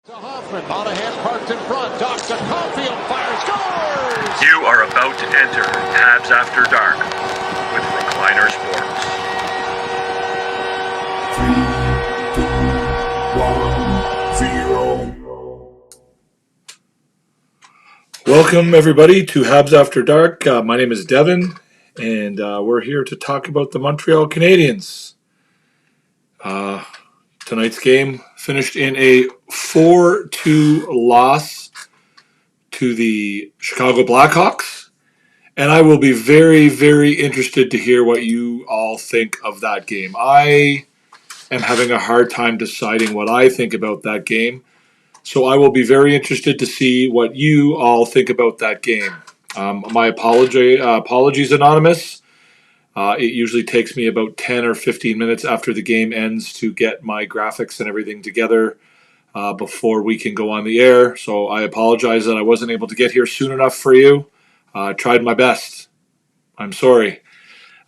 To Hoffman, Monahan parked in front, docks a Caulfield, fire, scores! You are about to enter Habs After Dark with Recliner Sports. 3, 2, 1, 0. Welcome everybody to Habs After Dark. My name is Devin, and we're here to talk about the Montreal Canadiens. Tonight's game finished in a 4-2 loss to the Chicago Blackhawks, and I will be very, very interested to hear what you all think of that game. I am having a hard time deciding what I think about that game, so I will be very interested to see what you all think about that game. My apologies, Anonymous. It usually takes me about 10 or 15 minutes after the game ends to get my graphics and everything together before we can go on the air. So I apologize that I wasn't able to get here soon enough for you. I tried my best. I'm sorry.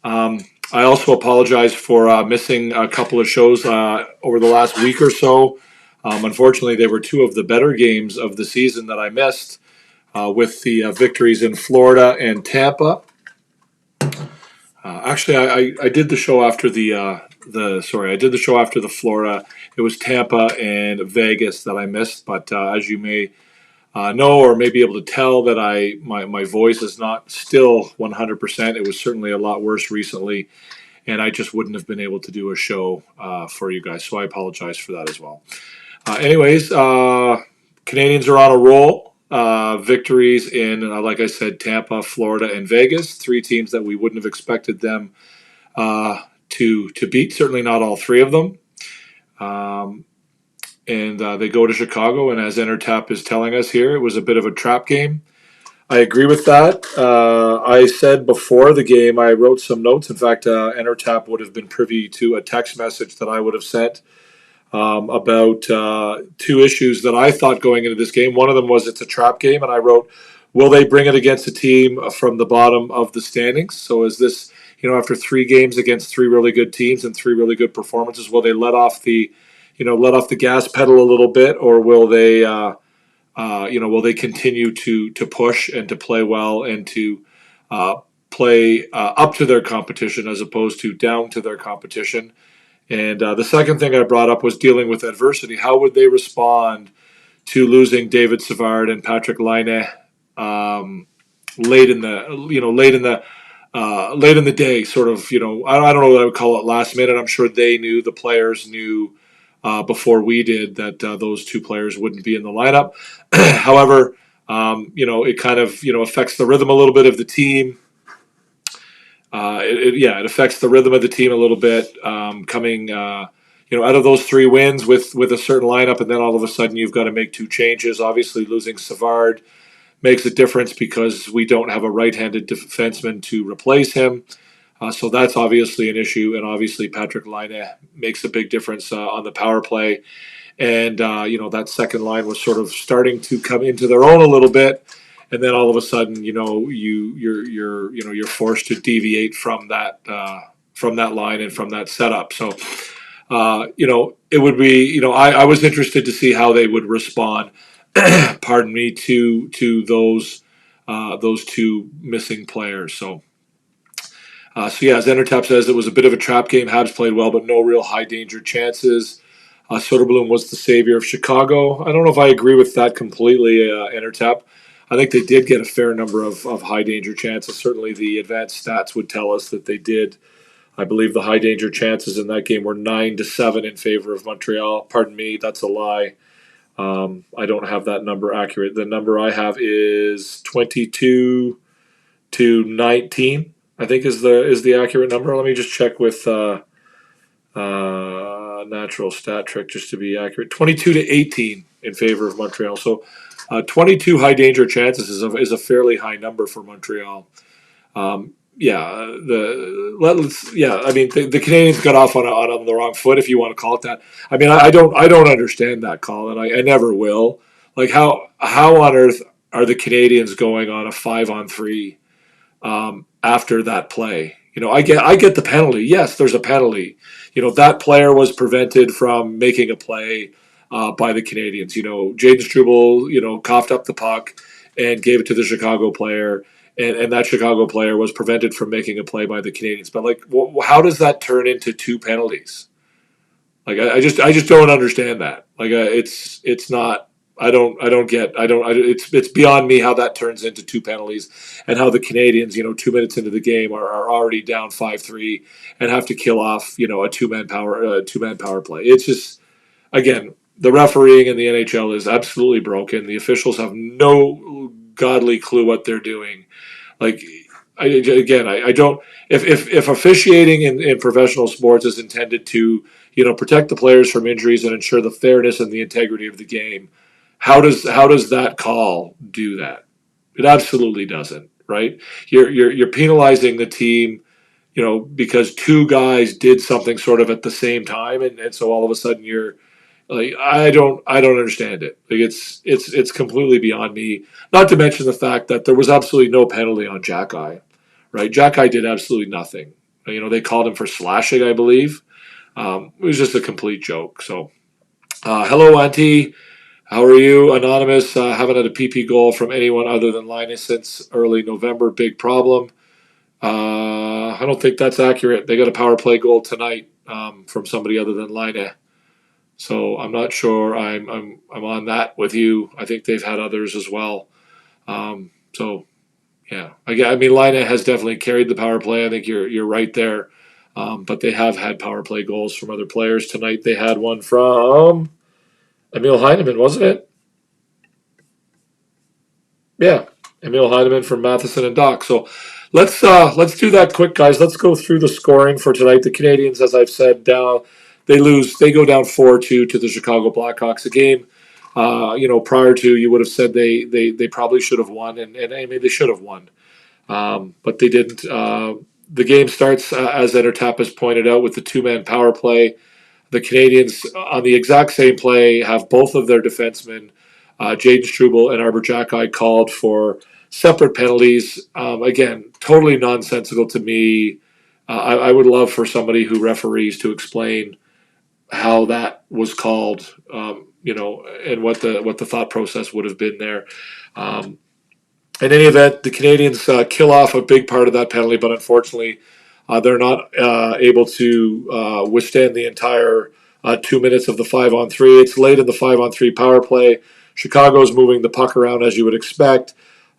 I also apologize for missing a couple of shows over the last week or so. Unfortunately, they were two of the better games of the season that I missed with the victories in Florida and Tampa. Actually, I did the show after I did the show after the Florida. It was Tampa and Vegas that I missed, but as you may know or may be able to tell, that my voice is not still 100%. It was certainly a lot worse recently, and I just wouldn't have been able to do a show for you guys. So I apologize for that as well. Anyways, Canadiens are on a roll. Victories in, like I said, Tampa, Florida, and Vegas. Three teams that we wouldn't have expected them to beat. Certainly not all three of them. And they go to Chicago, and as Entertap is telling us here, it was a bit of a trap game. I agree with that. I said before the game, I wrote some notes. In fact, Entertap would have been privy to a text message that I would have sent about two issues that I thought going into this game. One of them was it's a trap game, and I wrote, will they bring it against a team from the bottom of the standings? So is this, after 3 games against 3 really good teams and 3 really good performances, will they let off the gas pedal a little bit, or will they, will they continue to push and to play well and to play up to their competition as opposed to down to their competition? And the second thing I brought up was dealing with adversity. How would they respond to losing David Savard and Patrick Laine late in the day? Sort of, I don't know what I would call it, last minute. I'm sure the players knew before we did that those two players wouldn't be in the lineup. However, it kind of affects the rhythm a little bit of the team. It affects the rhythm of the team a little bit. Coming, out of those 3 wins with a certain lineup, and then all of a sudden you've got to make 2 changes. Obviously, losing Savard makes a difference because we don't have a right-handed defenseman to replace him. So that's obviously an issue, and obviously Patrick Laine makes a big difference on the power play. And that second line was sort of starting to come into their own a little bit. And then all of a sudden, you're forced to deviate from that line and from that setup. So, it would be, I was interested to see how they would respond. Pardon me, to those 2 missing players. So, as Entertap says, it was a bit of a trap game. Habs played well, but no real high danger chances. Soderblom was the savior of Chicago. I don't know if I agree with that completely, Entertap. I think they did get a fair number of high danger chances. Certainly the advanced stats would tell us that they did. I believe the high danger chances in that game were 9-7 in favor of Montreal. Pardon me, that's a lie. I don't have that number accurate. The number I have is 22-19, I think is the accurate number. Let me just check with natural stat trick just to be accurate. 22-18 in favor of Montreal. So 22 high danger chances is a fairly high number for Montreal. The Canadiens got off on the wrong foot, if you want to call it that. I mean, I don't understand that call, and I never will. Like, how on earth are the Canadiens going on a 5-on-3 after that play? I get the penalty. Yes, there's a penalty. That player was prevented from making a play. by the Canadiens. Jaden Struble, coughed up the puck and gave it to the Chicago player, and that Chicago player was prevented from making a play by the Canadiens. But how does that turn into 2 penalties? I just don't understand that. It's not. It's beyond me how that turns into 2 penalties, and how the Canadiens, 2 minutes into the game, are already down 5-3 and have to kill off, a two-man power play. It's just, again, the refereeing in the NHL is absolutely broken. The officials have no godly clue what they're doing. I don't. If officiating in professional sports is intended to, protect the players from injuries and ensure the fairness and the integrity of the game, how does that call do that? It absolutely doesn't. Right? You're penalizing the team, because 2 guys did something sort of at the same time, and so all of a sudden you're I don't understand it. It's completely beyond me. Not to mention the fact that there was absolutely no penalty on Jack-Eye. Right? Jack-Eye did absolutely nothing. They called him for slashing, I believe. It was just a complete joke. So, hello, Auntie. How are you? Anonymous. Haven't had a PP goal from anyone other than Linus since early November. Big problem. I don't think that's accurate. They got a power play goal tonight from somebody other than Line. So I'm not sure I'm on that with you. I think they've had others as well. So yeah, I mean, Line has definitely carried the power play. I think you're right there. But they have had power play goals from other players tonight. They had one from Emil Heineman, wasn't it? Yeah, Emil Heineman from Matheson and Doc. So let's do that quick, guys. Let's go through the scoring for tonight. The Canadiens, as I've said, they lose. They go down 4-2 to the Chicago Blackhawks. A game, prior to, you would have said they probably should have won, and I mean, they should have won, but they didn't. The game starts, as Entertap has pointed out, with the 2-man power play. The Canadiens, on the exact same play, have both of their defensemen, Jaden Struble and Arbor Jack-Eye, called for separate penalties. Again, totally nonsensical to me. I would love for somebody who referees to explain how that was called, and what the thought process would have been there. In any event, the Canadiens kill off a big part of that penalty, but unfortunately, they're not able to withstand the entire 2 minutes of the 5-on-3. It's late in the 5-on-3 power play. Chicago's moving the puck around as you would expect.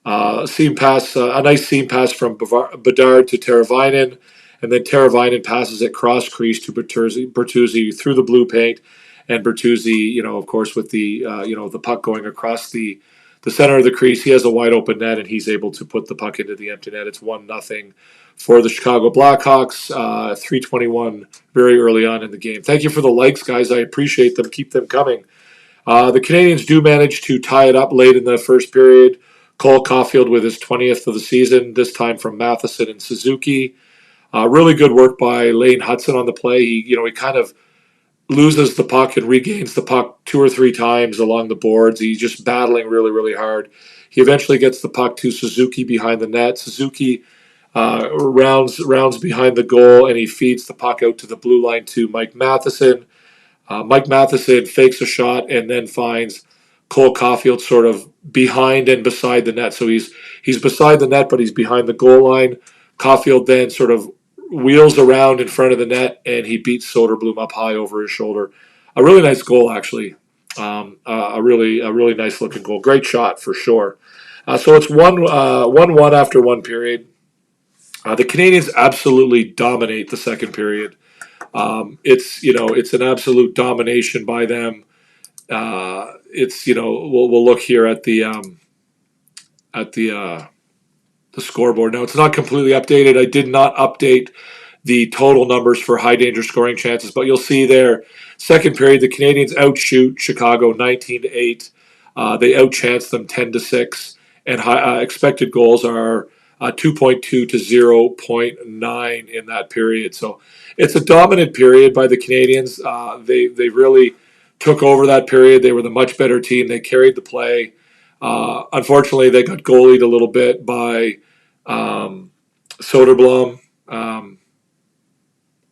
A nice seam pass from Bedard to Teravainen, and then Teravainen passes it cross crease to Bertuzzi through the blue paint, and Bertuzzi, of course, with the the puck going across the center of the crease, he has a wide open net, and he's able to put the puck into the empty net. It's 1-0 for the Chicago Blackhawks. 3:21 very early on in the game. Thank you for the likes, guys. I appreciate them. Keep them coming. The Canadiens do manage to tie it up late in the first period. Cole Caulfield with his 20th of the season, this time from Matheson and Suzuki. Really good work by Lane Hudson on the play. He kind of loses the puck and regains the puck 2 or 3 times along the boards. He's just battling really, really hard. He eventually gets the puck to Suzuki behind the net. Suzuki rounds behind the goal, and he feeds the puck out to the blue line to Mike Matheson. Mike Matheson fakes a shot and then finds Cole Caulfield sort of behind and beside the net. So he's beside the net, but he's behind the goal line. Caulfield then sort of wheels around in front of the net, and he beats Soderblom up high over his shoulder. A really nice goal, actually. A really nice looking goal. Great shot for sure. So it's 1-1 after one period. The Canadiens absolutely dominate the second period. It's an absolute domination by them. We'll look here at the scoreboard. Now, it's not completely updated. I did not update the total numbers for high danger scoring chances, but you'll see there, second period, the Canadiens outshoot Chicago 19-8. They outchance them 10-6, and expected goals are 2.2 to 0.9 in that period. So it's a dominant period by the Canadiens. They really took over that period. They were the much better team. They carried the play. Unfortunately, they got goalied a little bit by Soderblom.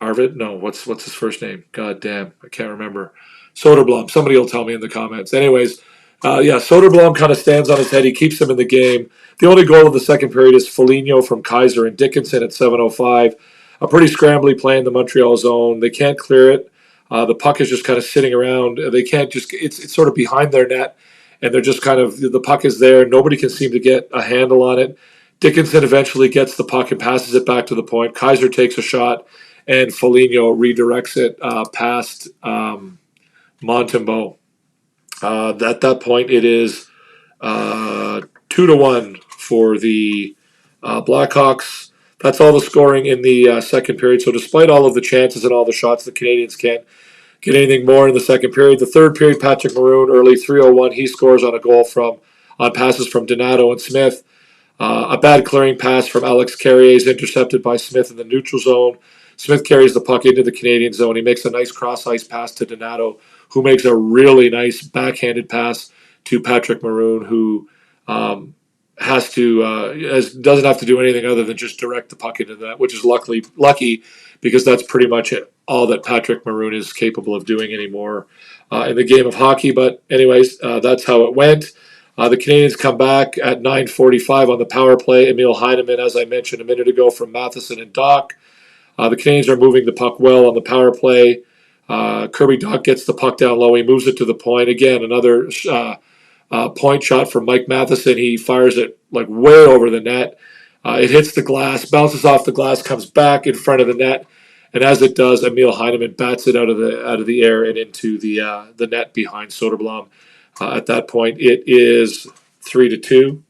Arvid? No, what's his first name? God damn, I can't remember. Soderblom. Somebody will tell me in the comments. Anyways, Soderblom kind of stands on his head. He keeps him in the game. The only goal of the second period is Foligno from Kaiser and Dickinson at 7:05. A pretty scrambly play in the Montreal zone. They can't clear it. The puck is just kind of sitting around. They can't just. It's sort of behind their net, and they're just kind of, the puck is there. Nobody can seem to get a handle on it. Dickinson eventually gets the puck and passes it back to the point. Kaiser takes a shot, and Foligno redirects it past Montembeault. At that point, it is 2-1 for the Blackhawks. That's all the scoring in the second period. So despite all of the chances and all the shots, the Canadiens can't get anything more in the second period. The third period, Patrick Maroon, early 3:01, he scores on a goal on passes from Donato and Smith. A bad clearing pass from Alex Carrier is intercepted by Smith in the neutral zone. Smith carries the puck into the Canadian zone. He makes a nice cross-ice pass to Donato, who makes a really nice backhanded pass to Patrick Maroon, who doesn't have to do anything other than just direct the puck into that, which is lucky because that's pretty much all that Patrick Maroon is capable of doing anymore in the game of hockey. But anyways, that's how it went. The Canadiens come back at 9:45 on the power play. Emil Heineman, as I mentioned a minute ago, from Matheson and Doc. The Canadiens are moving the puck well on the power play. Kirby Doc gets the puck down low. He moves it to the point. Again, another point shot from Mike Matheson. He fires it like way over the net. It hits the glass, bounces off the glass, comes back in front of the net, and as it does, Emil Heineman bats it out of the air and into the net behind Soderblom. At that point, it is 3-2.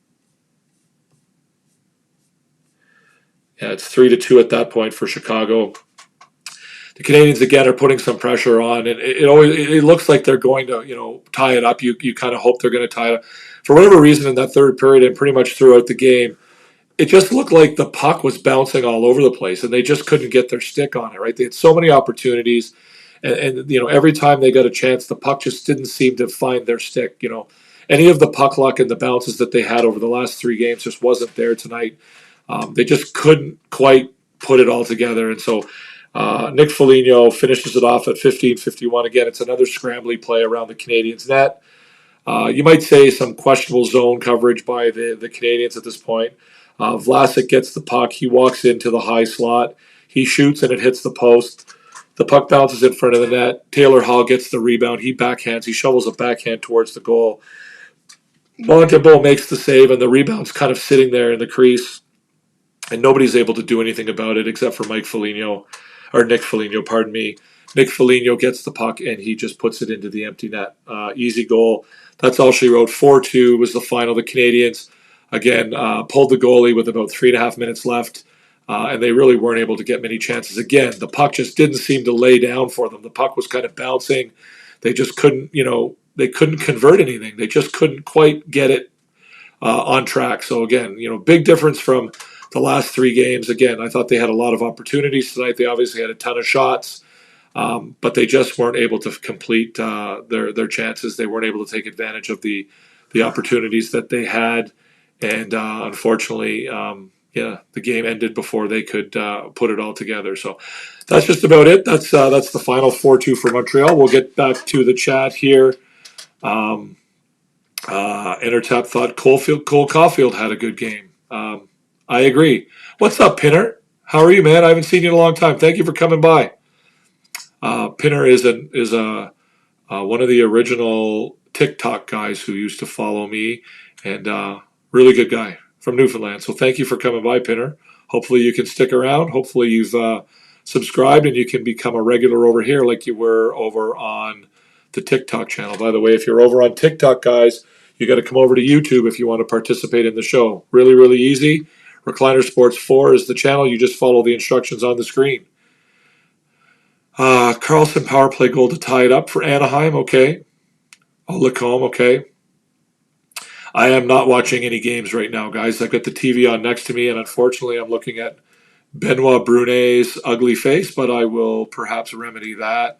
Yeah, it's 3-2 at that point for Chicago. The Canadiens again are putting some pressure on, and it looks like they're going to tie it up. You kind of hope they're going to tie it up. For whatever reason, in that third period and pretty much throughout the game, it just looked like the puck was bouncing all over the place, and they just couldn't get their stick on it. Right? They had so many opportunities, and every time they got a chance, the puck just didn't seem to find their stick. Any of the puck luck and the bounces that they had over the last 3 games just wasn't there tonight. They just couldn't quite put it all together, and so Nick Foligno finishes it off at 15:51. Again, it's another scrambly play around the Canadiens' net. You might say some questionable zone coverage by the Canadiens at this point. Vlasic gets the puck. He walks into the high slot. He shoots, and it hits the post. The puck bounces in front of the net. Taylor Hall gets the rebound. He backhands. He shovels a backhand towards the goal. Montembeault makes the save, and the rebound's kind of sitting there in the crease, and nobody's able to do anything about it except for Nick Foligno, pardon me. Nick Foligno gets the puck, and he just puts it into the empty net. Easy goal. That's all she wrote. 4-2 was the final. The Canadiens, again, pulled the goalie with about 3.5 minutes left, and they really weren't able to get many chances. Again, the puck just didn't seem to lay down for them. The puck was kind of bouncing. They just couldn't, they couldn't convert anything. They just couldn't quite get it on track. So again, big difference from the last 3 games. Again, I thought they had a lot of opportunities tonight. They obviously had a ton of shots, but they just weren't able to complete their chances. They weren't able to take advantage of the opportunities that they had, and unfortunately, the game ended before they could put it all together. So that's just about it. That's the final 4-2 for Montreal. We'll get back to the chat here. Intertap thought Cole Caulfield had a good game. I agree. What's up, Pinner? How are you, man? I haven't seen you in a long time. Thank you for coming by. Pinner is one of the original TikTok guys who used to follow me, and really good guy from Newfoundland. So thank you for coming by, Pinner. Hopefully you can stick around. Hopefully you've subscribed and you can become a regular over here like you were over on the TikTok channel. By the way, if you're over on TikTok, guys, you got to come over to YouTube if you want to participate in the show. Really, really easy. Recliner Sports 4 is the channel. You just follow the instructions on the screen. Carlson power play goal to tie it up for Anaheim. Okay. Lacombe. Okay. I am not watching any games right now, guys. I've got the TV on next to me, and unfortunately I'm looking at Benoit Brunet's ugly face, but I will perhaps remedy that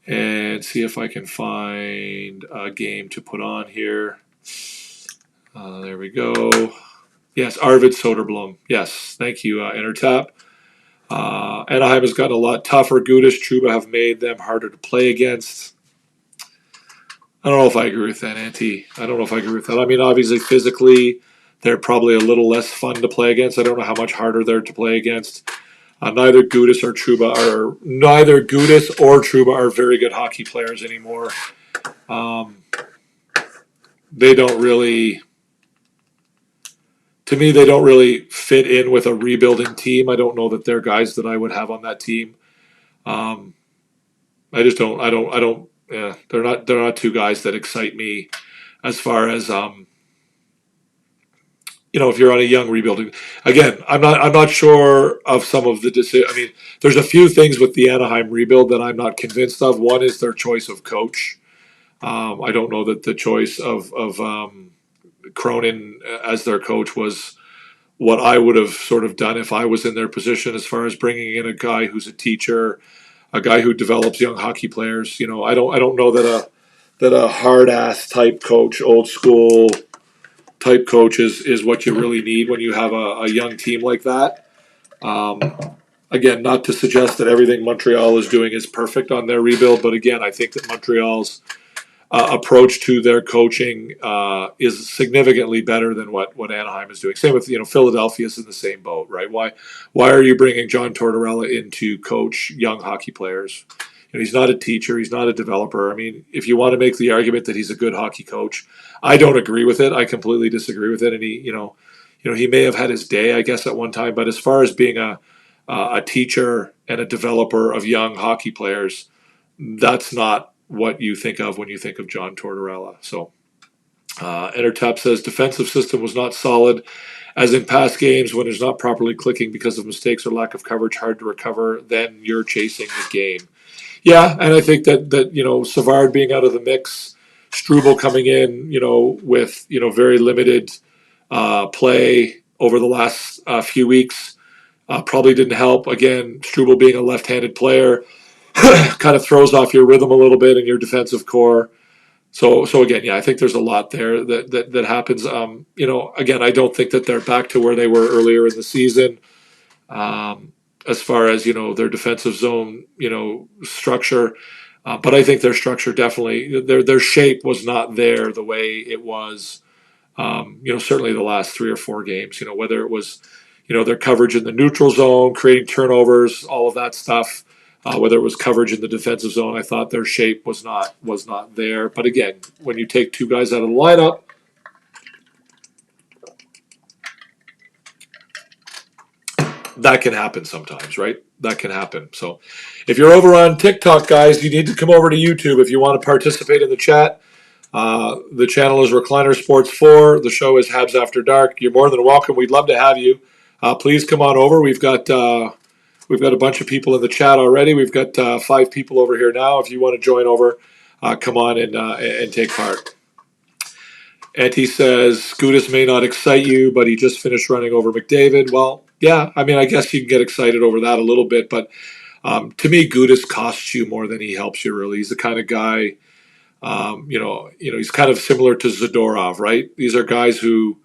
and see if I can find a game to put on here. There we go. Yes, Arvid Soderblom. Yes, thank you, Intertap. Anaheim has gotten a lot tougher. Gudas, Trouba have made them harder to play against. I don't know if I agree with that, Auntie. I don't know if I agree with that. I mean, obviously, physically, they're probably a little less fun to play against. I don't know how much harder they're to play against. Neither Gudis or Trouba are very good hockey players anymore. They don't really, to me, they don't really fit in with a rebuilding team. I don't know that they're guys that I would have on that team. I just don't. I don't. I don't. Yeah, they're not. They're not two guys that excite me as far as if you're on a young rebuilding. Again, I'm not sure of some of the decision. I mean, there's a few things with the Anaheim rebuild that I'm not convinced of. One is their choice of coach. I don't know that the choice of Cronin as their coach was what I would have sort of done if I was in their position, as far as bringing in a guy who's a teacher, a guy who develops young hockey players. I don't know that a hard ass type coach, old school type coach is what you really need when you have a young team like that. Again, not to suggest that everything Montreal is doing is perfect on their rebuild, but again, I think that Montreal's approach to their coaching is significantly better than what Anaheim is doing. Same with Philadelphia is in the same boat, right? Why are you bringing John Tortorella in to coach young hockey players? He's not a teacher. He's not a developer. I mean, if you want to make the argument that he's a good hockey coach, I don't agree with it. I completely disagree with it. And he may have had his day, I guess, at one time. But as far as being a teacher and a developer of young hockey players, that's not what you think of when you think of John Tortorella. So, Entertap says defensive system was not solid, as in past games when it's not properly clicking because of mistakes or lack of coverage, hard to recover. Then you're chasing the game. Yeah, and I think that Savard being out of the mix, Struble coming in, with very limited play over the last few weeks, probably didn't help. Again, Struble being a left-handed player kind of throws off your rhythm a little bit in your defensive core. So again, yeah, I think there's a lot there that happens. Again, I don't think that they're back to where they were earlier in the season. As far as their defensive zone structure, but I think their structure definitely their shape was not there the way it was. Certainly the last 3 or 4 games. Whether it was their coverage in the neutral zone, creating turnovers, all of that stuff. Whether it was coverage in the defensive zone, I thought their shape was not there. But again, when you take 2 guys out of the lineup, that can happen sometimes, right? That can happen. So if you're over on TikTok, guys, you need to come over to YouTube if you want to participate in the chat. The channel is Recliner Sports 4. The show is Habs After Dark. You're more than welcome. We'd love to have you. Please come on over. We've got a bunch of people in the chat already. We've got 5 people over here now. If you want to join over, come on and take part. Auntie says, Gudis may not excite you, but he just finished running over McDavid. Well, yeah, I mean, I guess you can get excited over that a little bit, but to me, Gudis costs you more than he helps you, really. He's the kind of guy, he's kind of similar to Zadorov, right? These are guys who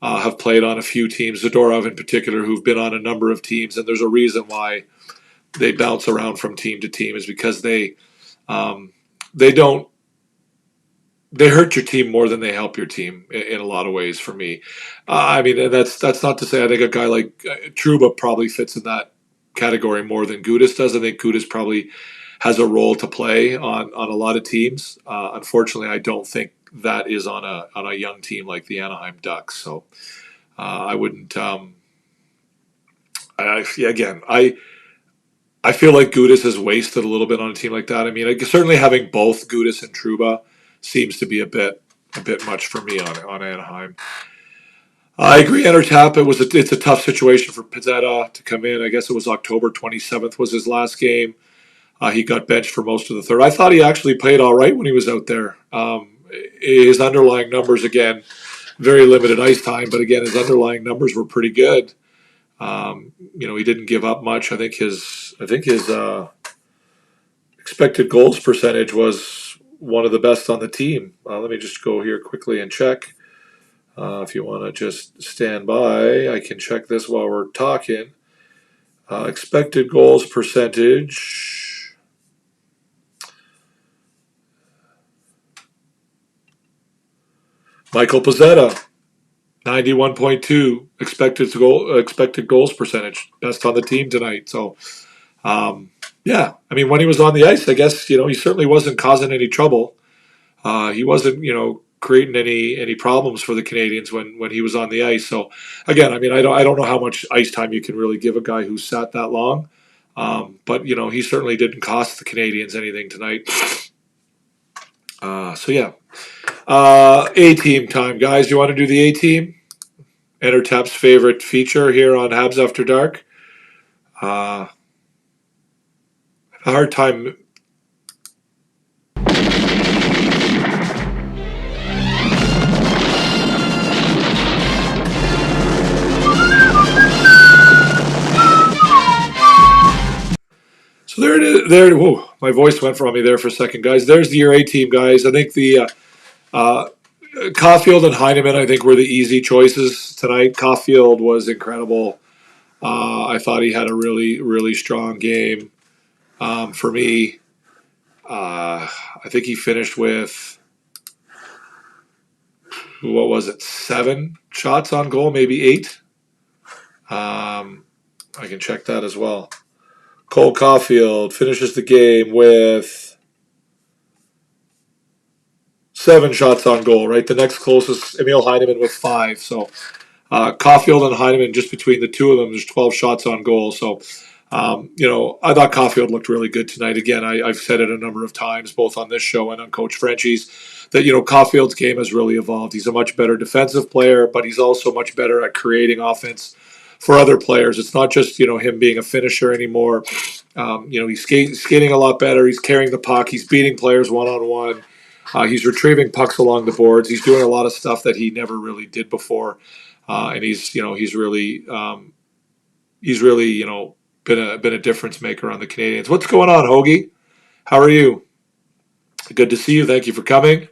have played on a few teams, Zadorov in particular, who've been on a number of teams, and there's a reason why they bounce around from team to team is because they hurt your team more than they help your team in a lot of ways. For me, I mean, and that's not to say I think a guy like Trouba probably fits in that category more than Gudis does. I think Gudis probably has a role to play on a lot of teams. Unfortunately, I don't think that is on a young team like the Anaheim Ducks. So I wouldn't. I feel like Gudis has wasted a little bit on a team like that. I mean, certainly having both Gudis and Trouba seems to be a bit much for me on Anaheim. I agree, Entertap. It's a tough situation for Pizzetta to come in. I guess it was October 27th was his last game. He got benched for most of the third. I thought he actually played all right when he was out there. His underlying numbers, again, very limited ice time, but again, his underlying numbers were pretty good. He didn't give up much. I think his expected goals percentage was one of the best on the team. Let me just go here quickly and check. If you want to just stand by, I can check this while we're talking. Expected goals percentage. Michael Pezzetta, 91.2 expected goals percentage, best on the team tonight. So, yeah, I mean, when he was on the ice, I guess he certainly wasn't causing any trouble. He wasn't creating any problems for the Canadiens when he was on the ice. So, again, I mean, I don't know how much ice time you can really give a guy who's sat that long, but he certainly didn't cost the Canadiens anything tonight. So yeah. A-team time, guys. You want to do the A-team? Enter Tap's favorite feature here on Habs After Dark. A hard time. So there it is. There. Whoa, my voice went from me there for a second, guys. There's your A-team, guys. I think the Caulfield and Heineman, I think, were the easy choices tonight. Caulfield was incredible. I thought he had a really, really strong game. For me, I think he finished with, what was it, 7 shots on goal, maybe 8. I can check that as well. Cole Caulfield finishes the game with 7 shots on goal, right? The next closest, Emil Heineman with 5. So Caulfield and Heineman, just between the two of them, there's 12 shots on goal. So, I thought Caulfield looked really good tonight. Again, I've said it a number of times, both on this show and on Coach Frenchie's, that, Caulfield's game has really evolved. He's a much better defensive player, but he's also much better at creating offense for other players. It's not just, him being a finisher anymore. He's skating a lot better. He's carrying the puck. He's beating players one-on-one. He's retrieving pucks along the boards. He's doing a lot of stuff that he never really did before. And he's really been a difference maker on the Canadiens. What's going on, Hoagie? How are you? Good to see you. Thank you for coming.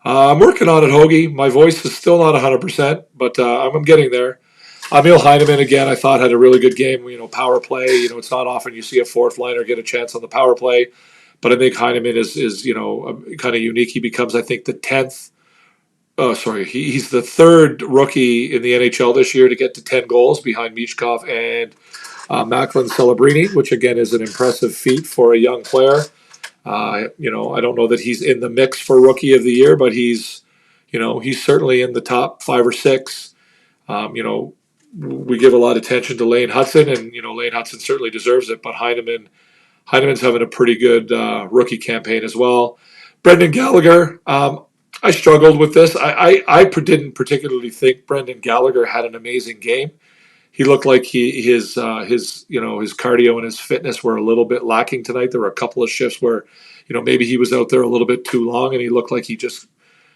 I'm working on it, Hoagie. My voice is still not 100%, but I'm getting there. Emil Heineman, again, I thought had a really good game. Power play. It's not often you see a fourth liner get a chance on the power play, but I think Heineman is kind of unique. He becomes, I think, the 10th. Oh, sorry. He's the 3rd rookie in the NHL this year to get to 10 goals behind Michkov and Macklin Celebrini, which again is an impressive feat for a young player. I don't know that he's in the mix for Rookie of the Year, but he's certainly in the top 5 or 6. We give a lot of attention to Lane Hudson, and Lane Hudson certainly deserves it. But Heineman's having a pretty good rookie campaign as well. Brendan Gallagher. I struggled with this. I didn't particularly think Brendan Gallagher had an amazing game. He looked like his cardio and his fitness were a little bit lacking tonight. There were a couple of shifts where, maybe he was out there a little bit too long, and he looked like he just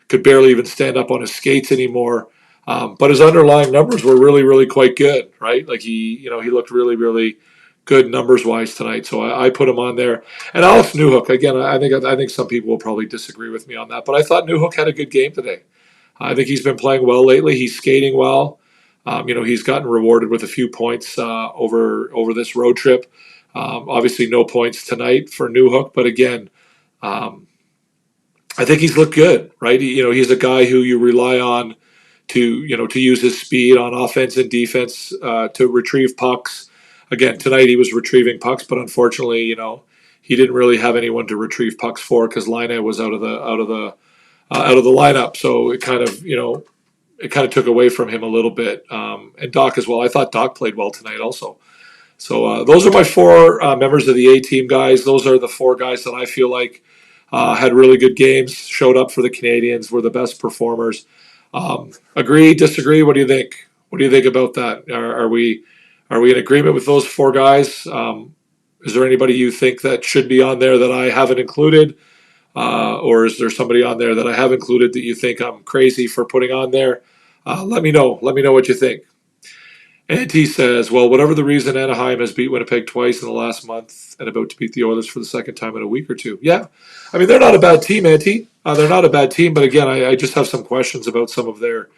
could barely even stand up on his skates anymore. But his underlying numbers were really, really quite good, right? Like he looked really, really good numbers-wise tonight. So I put him on there. And Alex Newhook, again, I think some people will probably disagree with me on that, but I thought Newhook had a good game today. I think he's been playing well lately. He's skating well. He's gotten rewarded with a few points over this road trip. Obviously, no points tonight for Newhook, but again, I think he's looked good, right? He's a guy who you rely on to use his speed on offense and defense to retrieve pucks. Again, tonight he was retrieving pucks, but unfortunately, he didn't really have anyone to retrieve pucks for because Laine was out of the lineup. So it kind of took away from him a little bit. And Doc as well. I thought Doc played well tonight also. So those are my 4 members of the A-team, guys. Those are the 4 guys that I feel like had really good games, showed up for the Canadiens, were the best performers. Agree, disagree? What do you think? What do you think about that? Are we in agreement with those 4 guys? Is there anybody you think that should be on there that I haven't included? Or is there somebody on there that I have included that you think I'm crazy for putting on there? Let me know. Let me know what you think. Auntie says, well, whatever the reason, Anaheim has beat Winnipeg twice in the last month and about to beat the Oilers for the second time in a week or 2. Yeah. I mean, they're not a bad team, Auntie. They're not a bad team, but again, I just have some questions about some of their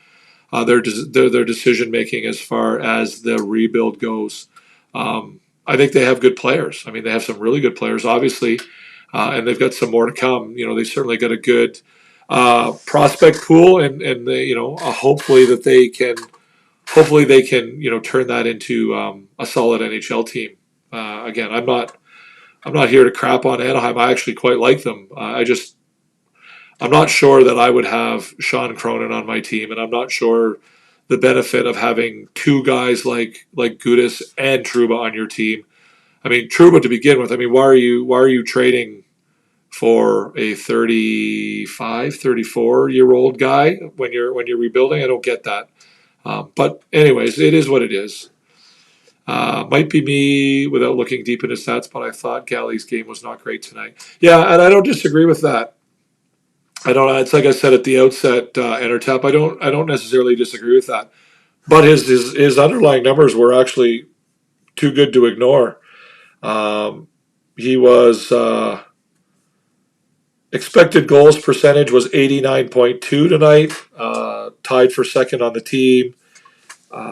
decision making as far as the rebuild goes. I think they have good players. I mean, they have some really good players, obviously, and they've got some more to come. They've certainly got a good prospect pool, and hopefully they can turn that into a solid NHL team. Again, I'm not here to crap on Anaheim. I actually quite like them. I'm not sure that I would have Sean Cronin on my team, and I'm not sure the benefit of having two guys like Gudis and Trouba on your team. I mean, Trouba to begin with. I mean, why are you trading for a 35, 34-year-old guy when you're rebuilding? I don't get that. But anyways, it is what it is. Might be me without looking deep into stats, but I thought Galley's game was not great tonight. Yeah, and I don't disagree with that. I don't. It's like I said at the outset, Entertap. I don't necessarily disagree with that. But his underlying numbers were actually too good to ignore. He was expected goals percentage was 89.2 tonight, tied for second on the team.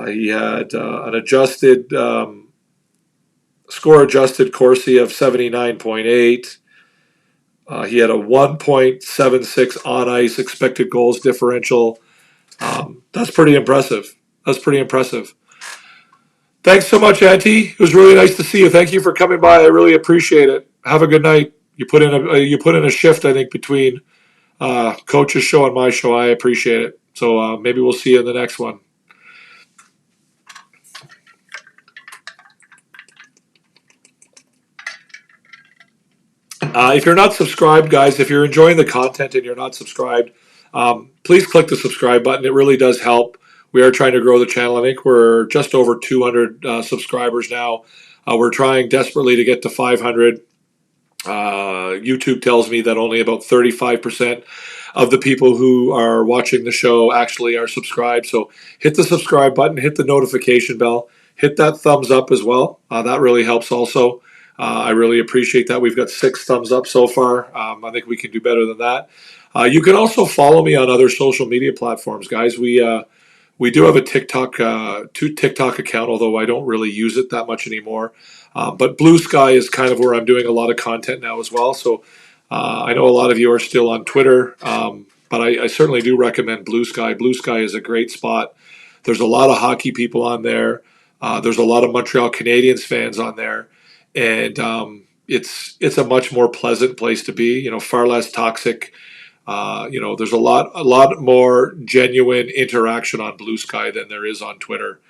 He had an adjusted score adjusted Corsi of 79.8. He had a 1.76 on ice expected goals differential. That's pretty impressive. Thanks so much, Auntie. It was really nice to see you. Thank you for coming by. I really appreciate it. Have a good night. You put in a shift, I think, between Coach's show and my show. I appreciate it. So maybe we'll see you in the next one. If you're not subscribed, guys, if you're enjoying the content and you're not subscribed, please click the subscribe button. It really does help. We are trying to grow the channel. I think we're just over 200 subscribers now. We're trying desperately to get to 500. YouTube tells me that only about 35% of the people who are watching the show actually are subscribed. So hit the subscribe button, hit the notification bell, hit that thumbs up as well. That really helps also. I really appreciate that. We've got 6 thumbs up so far. I think we can do better than that. You can also follow me on other social media platforms, guys. We do have a TikTok account, although I don't really use it that much anymore. But Blue Sky is kind of where I'm doing a lot of content now as well. So I know a lot of you are still on Twitter, but I certainly do recommend Blue Sky. Blue Sky is a great spot. There's a lot of hockey people on there. There's a lot of Montreal Canadiens fans on there. And it's a much more pleasant place to be, far less toxic. There's a lot more genuine interaction on Blue Sky than there is on Twitter.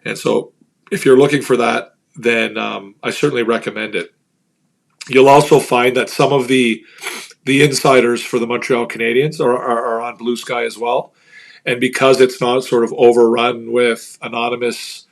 And so if you're looking for that, then I certainly recommend it. You'll also find that some of the insiders for the Montreal Canadiens are on Blue Sky as well. And because it's not sort of overrun with anonymous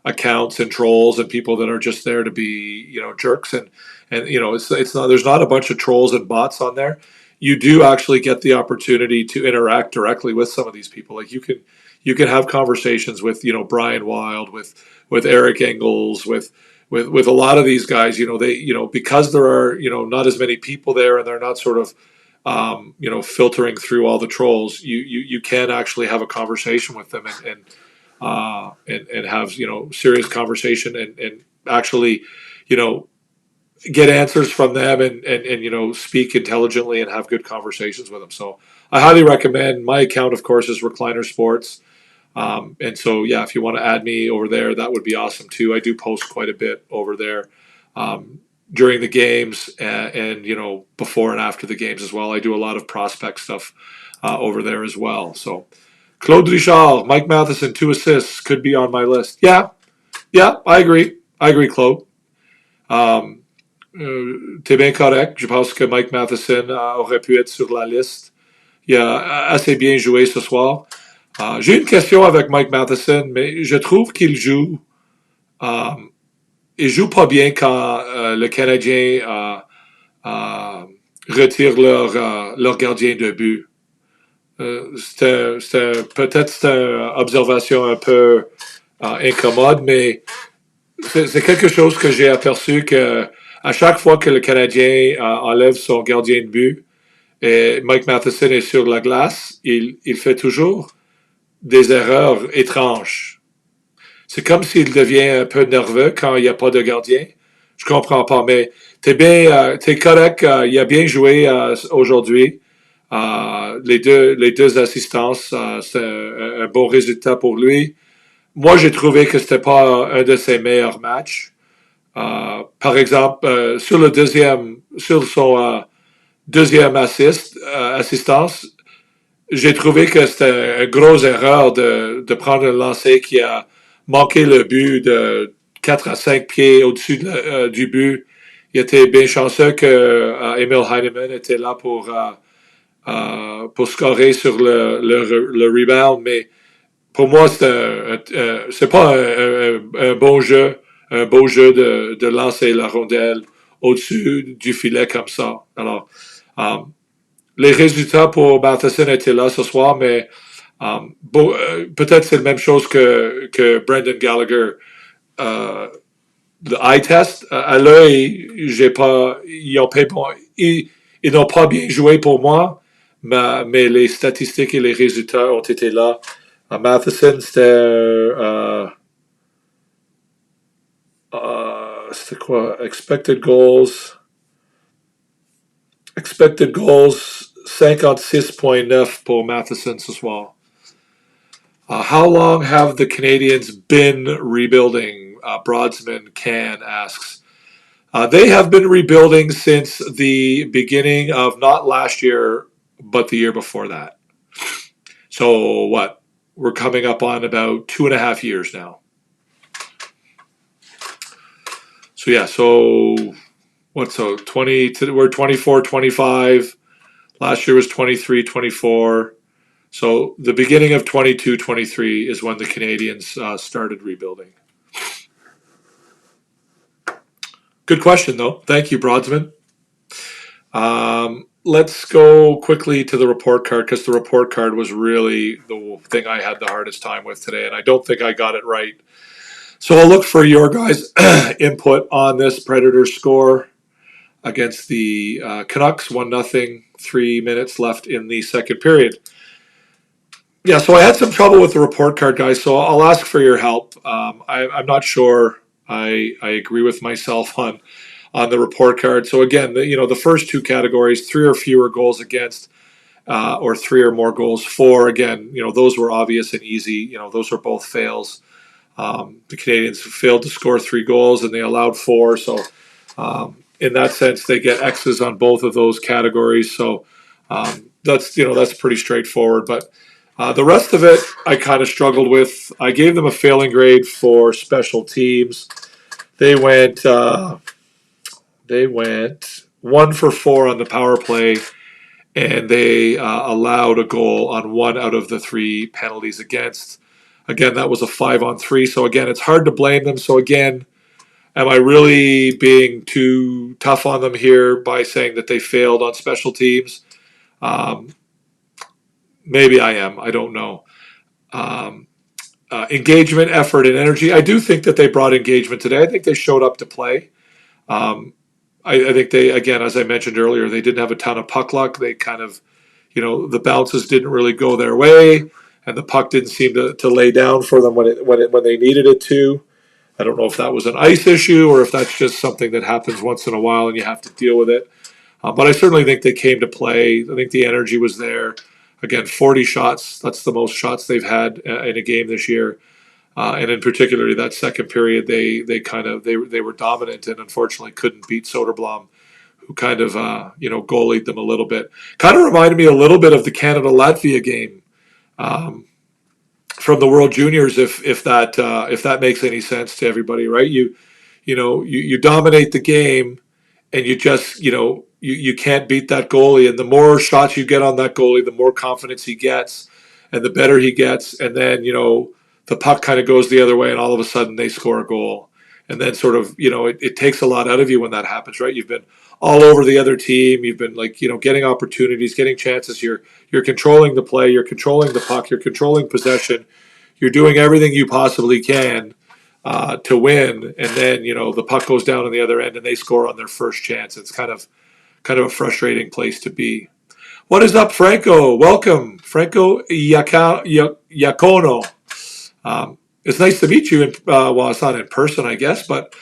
accounts and trolls and people that are just there to be, jerks and it's not, there's not a bunch of trolls and bots on there. You do actually get the opportunity to interact directly with some of these people. Like you can have conversations with, Brian Wild, with Eric Engels, with a lot of these guys, because there are, not as many people there and they're not sort of, filtering through all the trolls, you can actually have a conversation with them and have, serious conversation and actually, get answers from them and speak intelligently and have good conversations with them. So I highly recommend. My account, of course, is Recliner Sports. And so, yeah, if you want to add me over there, that would be awesome too. I do post quite a bit over there during the games and before and after the games as well. I do a lot of prospect stuff over there as well. So Claude Richard, Mike Matheson, 2 assists, could be on my list. Yeah, I agree, Claude. T'es bien correct. Je pense que Mike Matheson aurait pu être sur la liste. Il a assez bien joué ce soir. J'ai une question avec Mike Matheson, mais je trouve qu'il joue pas bien quand le Canadien retire leur gardien de but. Peut-être c'est une observation un peu incommode, mais c'est quelque chose que j'ai aperçu que à chaque fois que le Canadien enlève son gardien de but et Mike Matheson est sur la glace, il fait toujours des erreurs étranges. C'est comme s'il devient un peu nerveux quand il n'y a pas de gardien. Je comprends pas, mais t'es correct. Il a bien joué aujourd'hui. Les deux assistances, c'est un bon résultat pour lui. Moi, j'ai trouvé que c'était pas un de ses meilleurs matchs. Par exemple, sur son deuxième assistance, j'ai trouvé que c'était une grosse erreur de prendre un lancer qui a manqué le but de 4 à 5 pieds au-dessus du but. Il était bien chanceux que Emil Heinemann était là pour scorer sur le rebound, mais pour moi, c'est pas un bon jeu, un beau jeu de lancer la rondelle au-dessus du filet comme ça. Alors, les résultats pour Matheson étaient là ce soir, mais peut-être c'est la même chose que Brendan Gallagher. Le eye test, à l'œil, ils n'ont pas bien joué pour moi, mais les statistiques et les résultats ont été là. Matheson, c'était quoi? Expected goals, 56.9 pour Matheson ce soir. How long have the Canadiens been rebuilding? Broadsman Can asks. They have been rebuilding since the beginning of not last year, but the year before that. So what? We're coming up on about 2.5 years now. So yeah, we're 24, 25. Last year was 23, 24. So the beginning of 22, 23 is when the Canadiens started rebuilding. Good question, though. Thank you, Broadsman. Let's go quickly to the report card, because the report card was really the thing I had the hardest time with today, and I don't think I got it right. So I'll look for your guys' input on this Predators score against the Canucks, 1-0, 3 minutes left in the second period. Yeah, so I had some trouble with the report card, guys, so I'll ask for your help. I'm not sure I agree with myself on the report card. So again, the first two categories, 3 or fewer goals against, or 3 or more goals for. Again, those were obvious and easy. Those were both fails. The Canadiens failed to score 3 goals and they allowed 4. So in that sense, they get X's on both of those categories. So that's pretty straightforward. But the rest of it, I kind of struggled with. I gave them a failing grade for special teams. They went 1 for 4 on the power play, and they allowed a goal on 1 out of the 3 penalties against. Again, that was a 5-on-3. So again, it's hard to blame them. So again, am I really being too tough on them here by saying that they failed on special teams? Maybe I am. I don't know. Engagement, effort, and energy. I do think that they brought engagement today. I think they showed up to play. I think they, again, as I mentioned earlier, they didn't have a ton of puck luck. They kind of, the bounces didn't really go their way, and the puck didn't seem to lay down for them when they needed it to. I don't know if that was an ice issue or if that's just something that happens once in a while and you have to deal with it. But I certainly think they came to play. I think the energy was there. Again, 40 shots. That's the most shots they've had in a game this year. And in particular, that second period, they were dominant and unfortunately couldn't beat Soderblom, who kind of goalied them a little bit. Kind of reminded me a little bit of the Canada-Latvia game from the World Juniors, if that makes any sense to everybody, right? You dominate the game, and you just you can't beat that goalie, and the more shots you get on that goalie, the more confidence he gets, and the better he gets, and then the puck kind of goes the other way, and all of a sudden they score a goal, and then sort of it takes a lot out of you when that happens, right? You've been all over the other team, you've been getting opportunities, getting chances, you're controlling the play, you're controlling the puck, you're controlling possession, you're doing everything you possibly can to win, and then the puck goes down on the other end and they score on their first chance. It's kind of a frustrating place to be. What is up, Franco? Welcome, Franco Iacono. It's nice to meet you. Well, it's not in person, I guess, but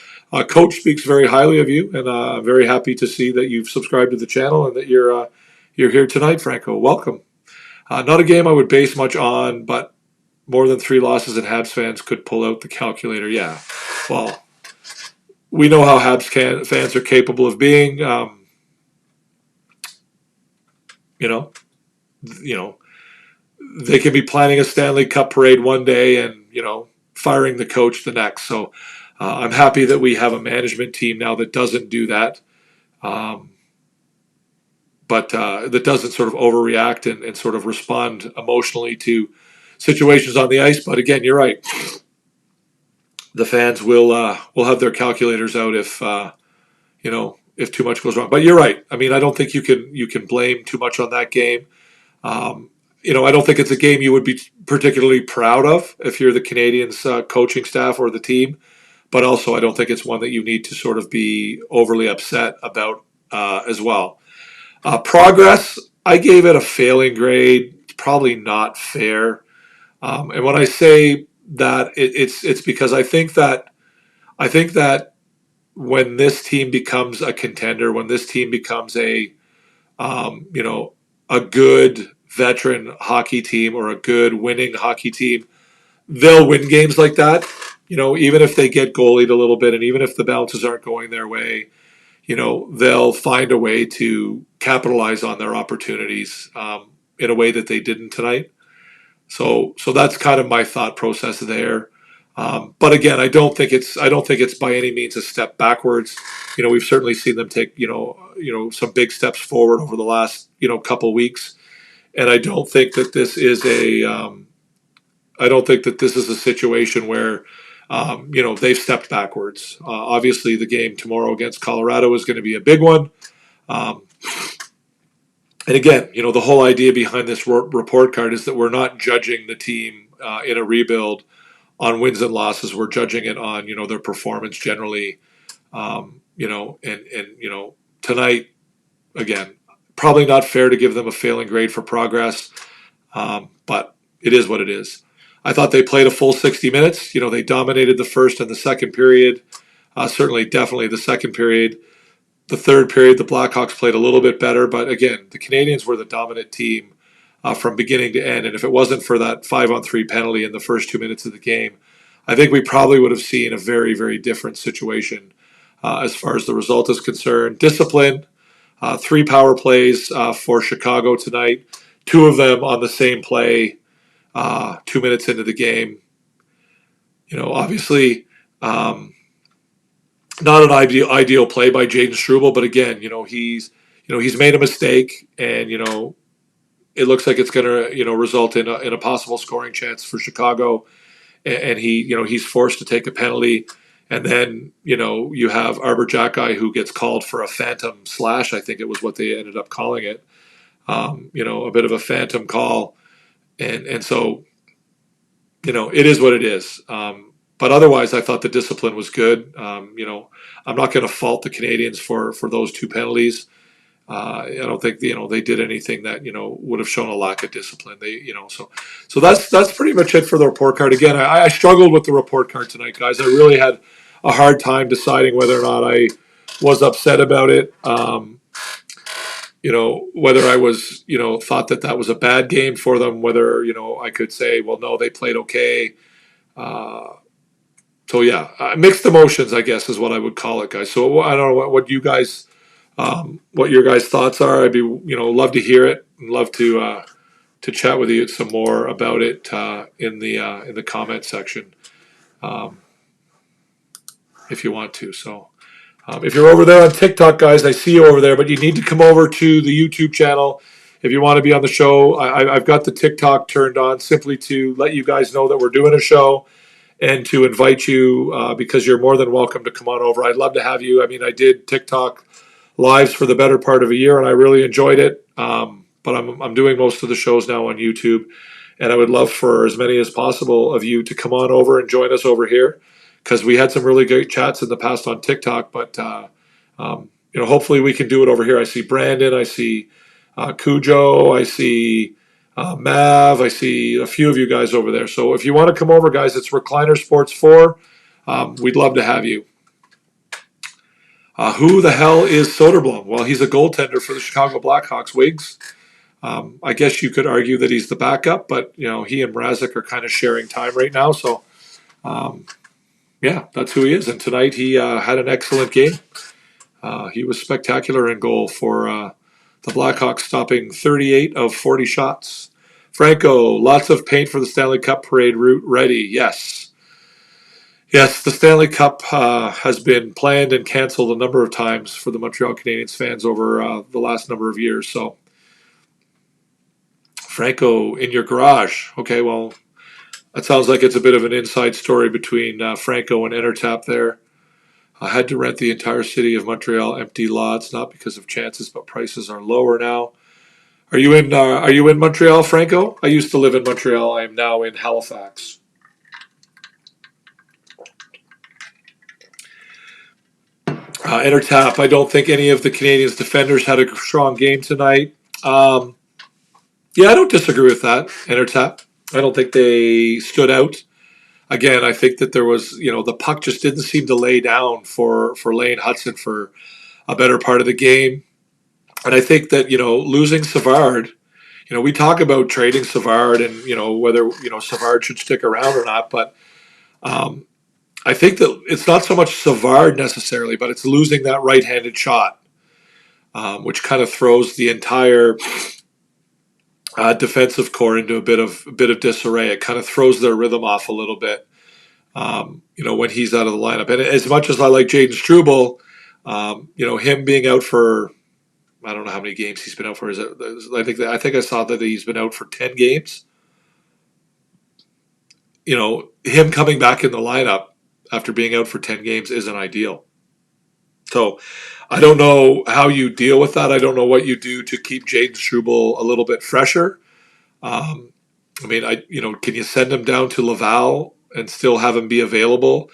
Coach speaks very highly of you, and I'm very happy to see that you've subscribed to the channel and that you're You're here tonight, Franco. Welcome. Not a game I would base much on, but more than 3 losses and Habs fans could pull out the calculator. Yeah, well, we know how Habs fans are capable of being. You know, they can be planning a Stanley Cup parade one day and firing the coach the next. So I'm happy that we have a management team now that doesn't do that, but that doesn't sort of overreact and sort of respond emotionally to situations on the ice. But again, you're right. The fans will have their calculators out if too much goes wrong. But you're right. I mean, I don't think you can blame too much on that game. I don't think it's a game you would be particularly proud of if you're the Canadiens coaching staff or the team. But also, I don't think it's one that you need to sort of be overly upset about as well. Progress, I gave it a failing grade. Probably not fair. And when I say that, it's because I think that when this team becomes a contender, when this team becomes a good veteran hockey team or a good winning hockey team, they'll win games like that. Even if they get goalied a little bit, and even if the bounces aren't going their way, they'll find a way to capitalize on their opportunities in a way that they didn't tonight. So that's kind of my thought process there. But again, I don't think it's by any means a step backwards. We've certainly seen them take some big steps forward over the last couple weeks, and I don't think that this is a situation where they've stepped backwards. Obviously, the game tomorrow against Colorado is going to be a big one. And again, the whole idea behind this report card is that we're not judging the team in a rebuild on wins and losses. We're judging it on their performance generally. Tonight, again, probably not fair to give them a failing grade for progress, but it is what it is. I thought they played a full 60 minutes. They dominated the first and the second period. Definitely the second period. The third period, the Blackhawks played a little bit better, but again, the Canadiens were the dominant team from beginning to end. And if it wasn't for that 5-on-3 penalty in the first 2 minutes of the game, I think we probably would have seen a very, very different situation as far as the result is concerned. Discipline, 3 power plays for Chicago tonight, 2 of them on the same play 2 minutes into the game. Obviously, not an ideal play by Jaden Struble, but again, he's made a mistake, and it looks like it's going to result in a possible scoring chance for Chicago, and he's forced to take a penalty, and then you have Arbor Jacki who gets called for a phantom slash. I think it was what they ended up calling it, a bit of a phantom call, and so it is what it is. But otherwise, I thought the discipline was good. I'm not going to fault the Canadiens for those 2 penalties. I don't think they did anything that would have shown a lack of discipline. So that's pretty much it for the report card. Again, I struggled with the report card tonight, guys. I really had a hard time deciding whether or not I was upset about it. Whether I was thought that was a bad game for them. Whether I could say, well, no, they played okay. So yeah, mixed emotions, I guess, is what I would call it, guys. So I don't know what you guys, what your guys' thoughts are. I'd be, love to hear it, and love to chat with you some more about it in the comment section, if you want to. So if you're over there on TikTok, guys, I see you over there, but you need to come over to the YouTube channel if you want to be on the show. I've got the TikTok turned on simply to let you guys know that we're doing a show, and to invite you because you're more than welcome to come on over. I'd love to have you. I mean, I did TikTok lives for the better part of a year, and I really enjoyed it. But I'm doing most of the shows now on YouTube, and I would love for as many as possible of you to come on over and join us over here, because we had some really great chats in the past on TikTok. But hopefully we can do it over here. I see Brandon, I see Cujo, I see Mav, I see a few of you guys over there. So if you want to come over, guys, it's Recliner Sports 4. We'd love to have you. Who the hell is Soderblom? Well, he's a goaltender for the Chicago Blackhawks. Wigs. I guess you could argue that he's the backup, but he and Mrazek are kind of sharing time right now. So, yeah, that's who he is. And tonight he had an excellent game. He was spectacular in goal for the Blackhawks, stopping 38 of 40 shots. Franco, lots of paint for the Stanley Cup parade route ready. Yes. Yes, the Stanley Cup has been planned and canceled a number of times for the Montreal Canadiens fans over the last number of years. So, Franco in your garage. Okay, well, that sounds like it's a bit of an inside story between Franco and Intertap there. I had to rent the entire city of Montreal empty lots, not because of chances, but prices are lower now. Are you in Montreal, Franco? I used to live in Montreal. I am now in Halifax. Intertap. I don't think any of the Canadiens defenders had a strong game tonight. Yeah, I don't disagree with that, Intertap. I don't think they stood out. Again, I think that there was, the puck just didn't seem to lay down for Lane Hudson for a better part of the game. And I think that, losing Savard, we talk about trading Savard and, whether, Savard should stick around or not. But I think that it's not so much Savard necessarily, but it's losing that right-handed shot, which kind of throws the entire defensive core into a bit of disarray. It kind of throws their rhythm off a little bit, when he's out of the lineup. And as much as I like Jaden Struble, him being out for, I don't know how many games he's been out for. I think I saw that he's been out for 10 games. Him coming back in the lineup after being out for 10 games isn't ideal. So I don't know how you deal with that. I don't know what you do to keep Jaden Struble a little bit fresher. Can you send him down to Laval and still have him be available?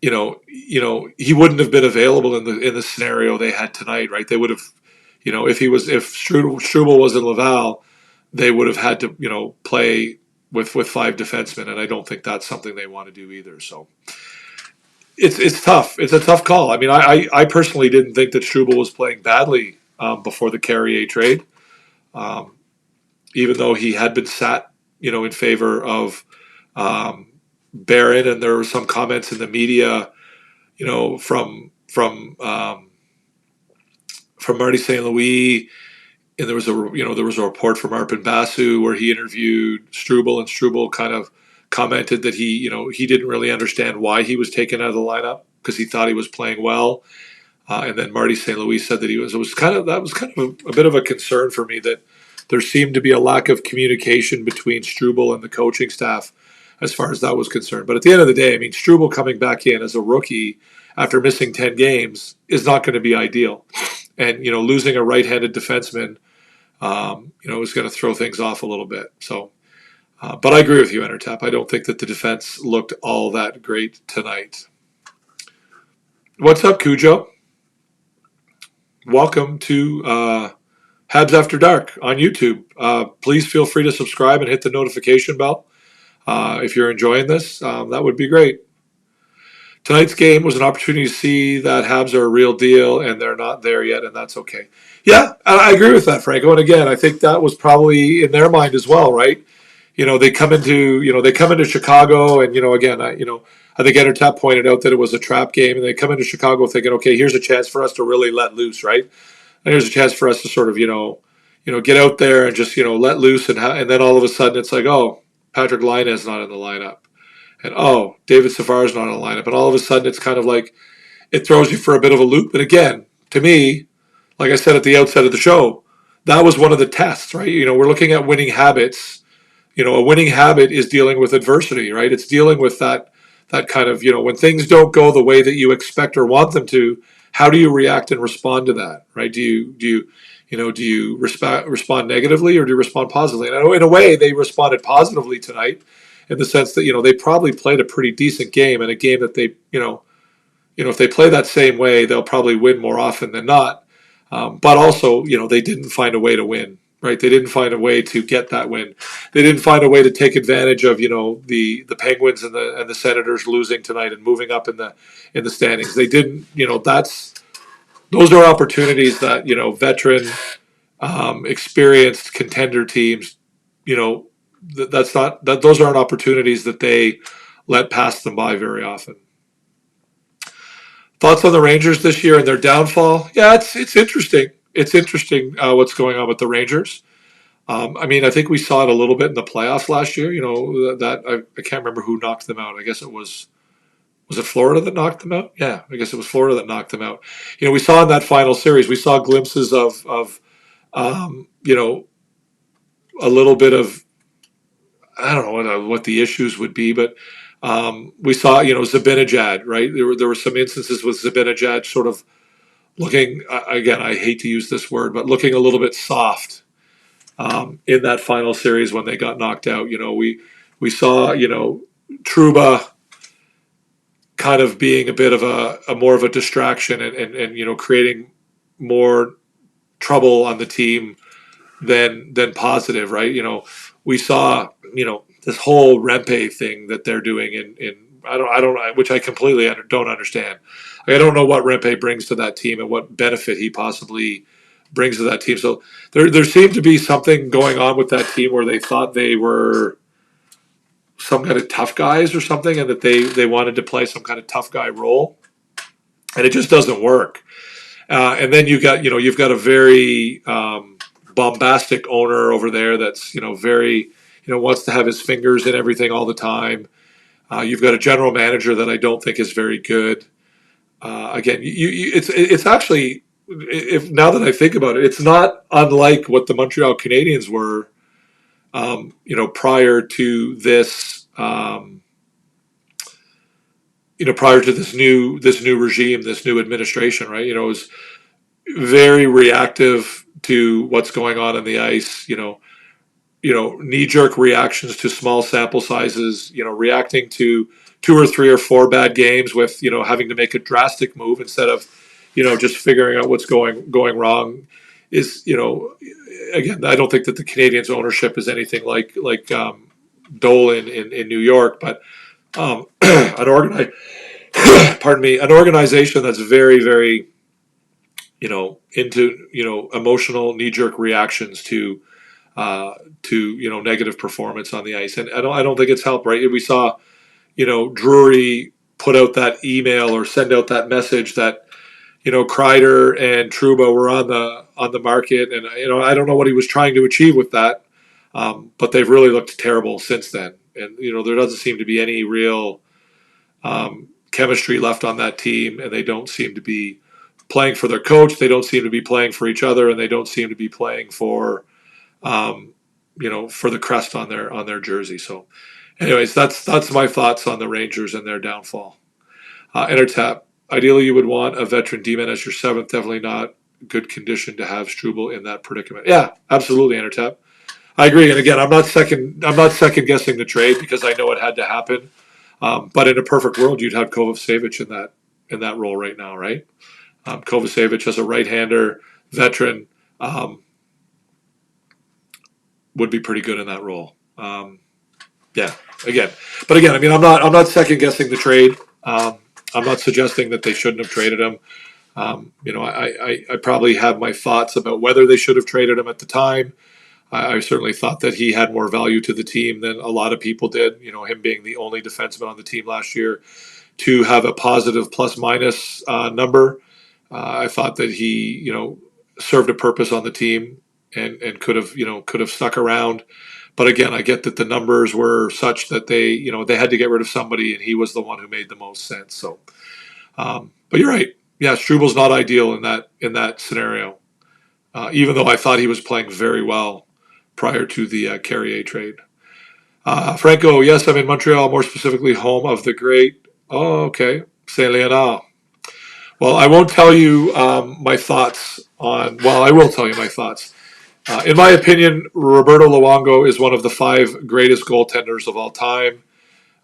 He wouldn't have been available in the scenario they had tonight, right? They would have, if Struble was in Laval, they would have had to, play with 5 defensemen, and I don't think that's something they want to do either. So it's tough. It's a tough call. I personally didn't think that Struble was playing badly before the Carrier trade, even though he had been sat, in favor of Barron, and there were some comments in the media, from Marty St. Louis, and there was a report from Arpin Basu where he interviewed Struble, and Struble kind of commented that he didn't really understand why he was taken out of the lineup because he thought he was playing well, and then Marty St. Louis said that that was kind of a bit of a concern for me, that there seemed to be a lack of communication between Struble and the coaching staff as far as that was concerned. But at the end of the day, Struble coming back in as a rookie after missing 10 games is not going to be ideal. And, losing a right-handed defenseman, is going to throw things off a little bit. So, but I agree with you, Intertap. I don't think that the defense looked all that great tonight. What's up, Cujo? Welcome to Habs After Dark on YouTube. Please feel free to subscribe and hit the notification bell. If you're enjoying this, that would be great. Tonight's game was an opportunity to see that Habs are a real deal, and they're not there yet, and that's okay. Yeah, I agree with that, Franco. And again, I think that was probably in their mind as well, right? They come into Chicago, and again, I think Intertap pointed out that it was a trap game, and they come into Chicago thinking, okay, here's a chance for us to really let loose, right? And here's a chance for us to sort of get out there and just let loose, and then all of a sudden it's like, oh, Patrick Laine is not in the lineup. And, oh, David Savard's not in the lineup. And all of a sudden, it's kind of like it throws you for a bit of a loop. And again, to me, like I said at the outset of the show, that was one of the tests, right? We're looking at winning habits. A winning habit is dealing with adversity, right? It's dealing with that kind of, when things don't go the way that you expect or want them to, how do you react and respond to that, right? Do you respond negatively, or do you respond positively? And in a way, they responded positively tonight, in the sense that, they probably played a pretty decent game, and a game that they, if they play that same way, they'll probably win more often than not. But also, they didn't find a way to win, right? They didn't find a way to get that win. They didn't find a way to take advantage of, the Penguins and the Senators losing tonight and moving up in the standings. They didn't, those are opportunities that, veteran, experienced contender teams, those aren't opportunities that they let pass them by very often. Thoughts on the Rangers this year and their downfall? Yeah, it's interesting. It's interesting what's going on with the Rangers. I think we saw it a little bit in the playoffs last year. I can't remember who knocked them out. I guess it was it Florida that knocked them out? Yeah, I guess it was Florida that knocked them out. We saw in that final series, we saw glimpses of a little bit of, I don't know what the issues would be, but we saw, Zibanejad, right? There were some instances with Zibanejad sort of looking, again, I hate to use this word, but looking a little bit soft in that final series when they got knocked out. We saw, Trouba kind of being a bit of a more of a distraction and creating more trouble on the team than positive, right? We saw, this whole Rempe thing that they're doing in I don't which I completely don't understand. I don't know what Rempe brings to that team and what benefit he possibly brings to that team. So there seemed to be something going on with that team where they thought they were some kind of tough guys or something, and that they wanted to play some kind of tough guy role, and it just doesn't work. And then you've got a very bombastic owner over there that's very wants to have his fingers in everything all the time. You've got a general manager that I don't think is very good. Again, it's actually, if now that I think about it, it's not unlike what the Montreal Canadiens were, prior to this, prior to this new regime, this new administration, right? It was very reactive to what's going on the ice. Knee-jerk reactions to small sample sizes. Reacting to 2 or 3 or 4 bad games with having to make a drastic move instead of just figuring out what's going wrong. Is again, I don't think that the Canadiens ownership is anything like Dolan in New York, but an organization that's very, very into emotional knee-jerk reactions to negative performance on the ice, and I don't think it's helped. Right, we saw Drury put out that email or send out that message that Kreider and Trouba were on the market, and I don't know what he was trying to achieve with that, but they've really looked terrible since then, and there doesn't seem to be any real chemistry left on that team, and they don't seem to be playing for their coach. They don't seem to be playing for each other, and they don't seem to be playing for for the crest on their jersey. So, anyways, that's my thoughts on the Rangers and their downfall. Intertap. Ideally, you would want a veteran D-man as your 7th. Definitely not good condition to have Struble in that predicament. Yeah, absolutely, Intertap. I agree. And again, I'm not second guessing the trade because I know it had to happen. But in a perfect world, you'd have Kovacevic in that role right now, right? Kovacevic as a right-hander veteran would be pretty good in that role. Yeah. Again, I'm not second guessing the trade. I'm not suggesting that they shouldn't have traded him. I probably have my thoughts about whether they should have traded him at the time. I certainly thought that he had more value to the team than a lot of people did. Him being the only defenseman on the team last year to have a positive plus-minus number. I thought that he, served a purpose on the team and could have stuck around. But again, I get that the numbers were such that they had to get rid of somebody, and he was the one who made the most sense. So, but you're right. Yeah, Struble's not ideal in that scenario. Even though I thought he was playing very well prior to the Carrier trade. Franco, yes, I'm in Montreal, more specifically home of the great. Oh, okay, Saint Leonard. Well, I won't tell you my thoughts on. Well, I will tell you my thoughts. In my opinion, Roberto Luongo is one of the 5 greatest goaltenders of all time.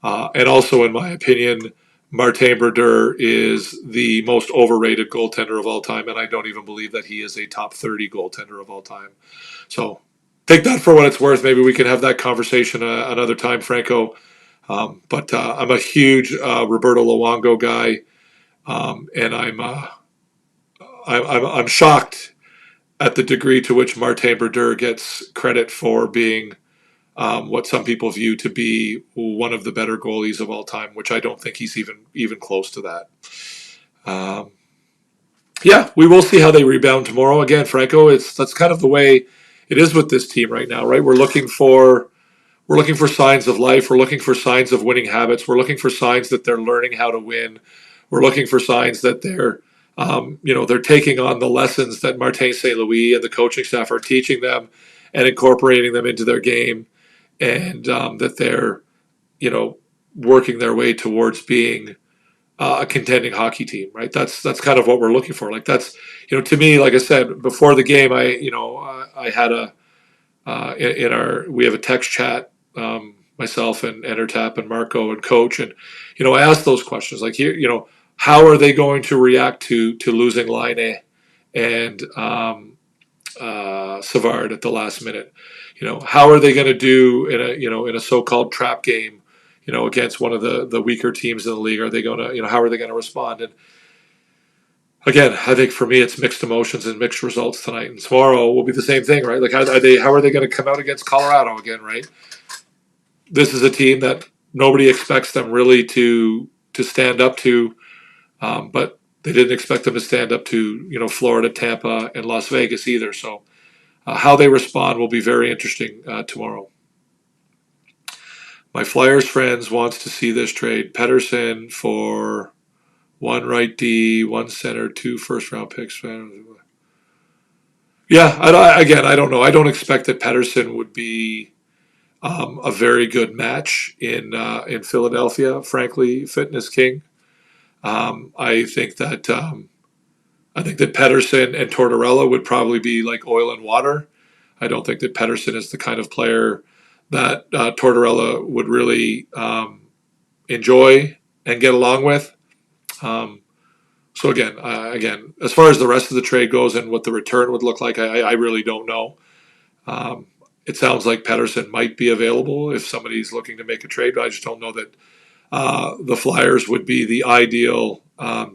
And also, in my opinion, Martin Brodeur is the most overrated goaltender of all time. And I don't even believe that he is a top 30 goaltender of all time. So take that for what it's worth. Maybe we can have that conversation another time, Franco. But I'm a huge Roberto Luongo guy. And I'm shocked at the degree to which Martin Brodeur gets credit for being what some people view to be one of the better goalies of all time, which I don't think he's even close to that. Yeah, we will see how they rebound tomorrow. Again, Franco, that's kind of the way it is with this team right now, right? We're looking for signs of life. We're looking for signs of winning habits. We're looking for signs that they're learning how to win. We're looking for signs that they're they're taking on the lessons that Martin St. Louis and the coaching staff are teaching them and incorporating them into their game, and that they're working their way towards being a contending hockey team, right? That's kind of what we're looking for. Like that's to me, like I said before the game, I had we have a text chat, myself and Entertap and Marco and Coach, and I asked those questions like how are they going to react to losing Laine and Savard at the last minute? How are they going to do in a so-called trap game? Against one of the weaker teams in the league, are they going to, how are they going to respond? And again, I think for me, it's mixed emotions and mixed results tonight. And tomorrow will be the same thing, right? Like, how are they going to come out against Colorado again, right? This is a team that nobody expects them really to stand up to, but they didn't expect them to stand up to, Florida, Tampa, and Las Vegas either. So how they respond will be very interesting tomorrow. My Flyers friends wants to see this trade. Pettersson for 1 right D, 1 center, 2 first-round picks. Yeah, I don't know. I don't expect that Pettersson would be a very good match in Philadelphia. Frankly, fitness king. I think that Pettersson and Tortorella would probably be like oil and water. I don't think that Pettersson is the kind of player that Tortorella would really enjoy and get along with. So again, as far as the rest of the trade goes and what the return would look like, I really don't know. It sounds like Pettersson might be available if somebody's looking to make a trade, but I just don't know that the Flyers would be the ideal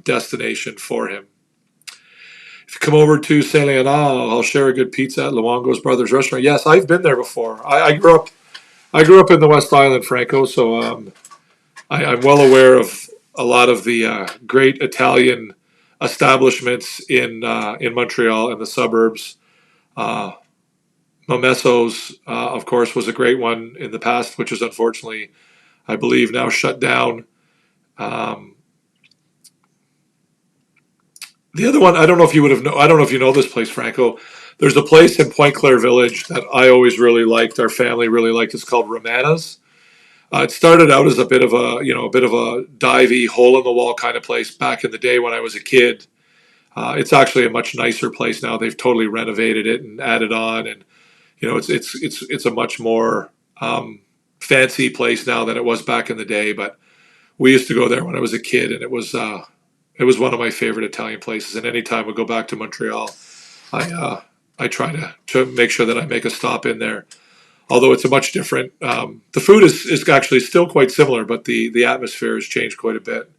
destination for him. If you come over to Saint Leonard, I'll share a good pizza at Luongo's Brothers Restaurant. Yes, I've been there before. I grew up in the West Island, Franco, so I'm well aware of a lot of the great Italian establishments in Montreal and the suburbs. Momesso's, of course, was a great one in the past, which is unfortunately, I believe, now shut down. The other one, I don't know if you know this place, Franco. There's a place in Point Claire Village that I always really liked. Our family really liked. It's called Romana's. It started out as a bit of a divey, hole in the wall kind of place back in the day when I was a kid. It's actually a much nicer place now. They've totally renovated it and added on, and it's a much more fancy place now than it was back in the day. But we used to go there when I was a kid, and it was one of my favorite Italian places. And anytime we go back to Montreal, I try to make sure that I make a stop in there. Although it's a much different, the food is actually still quite similar, but the atmosphere has changed quite a bit.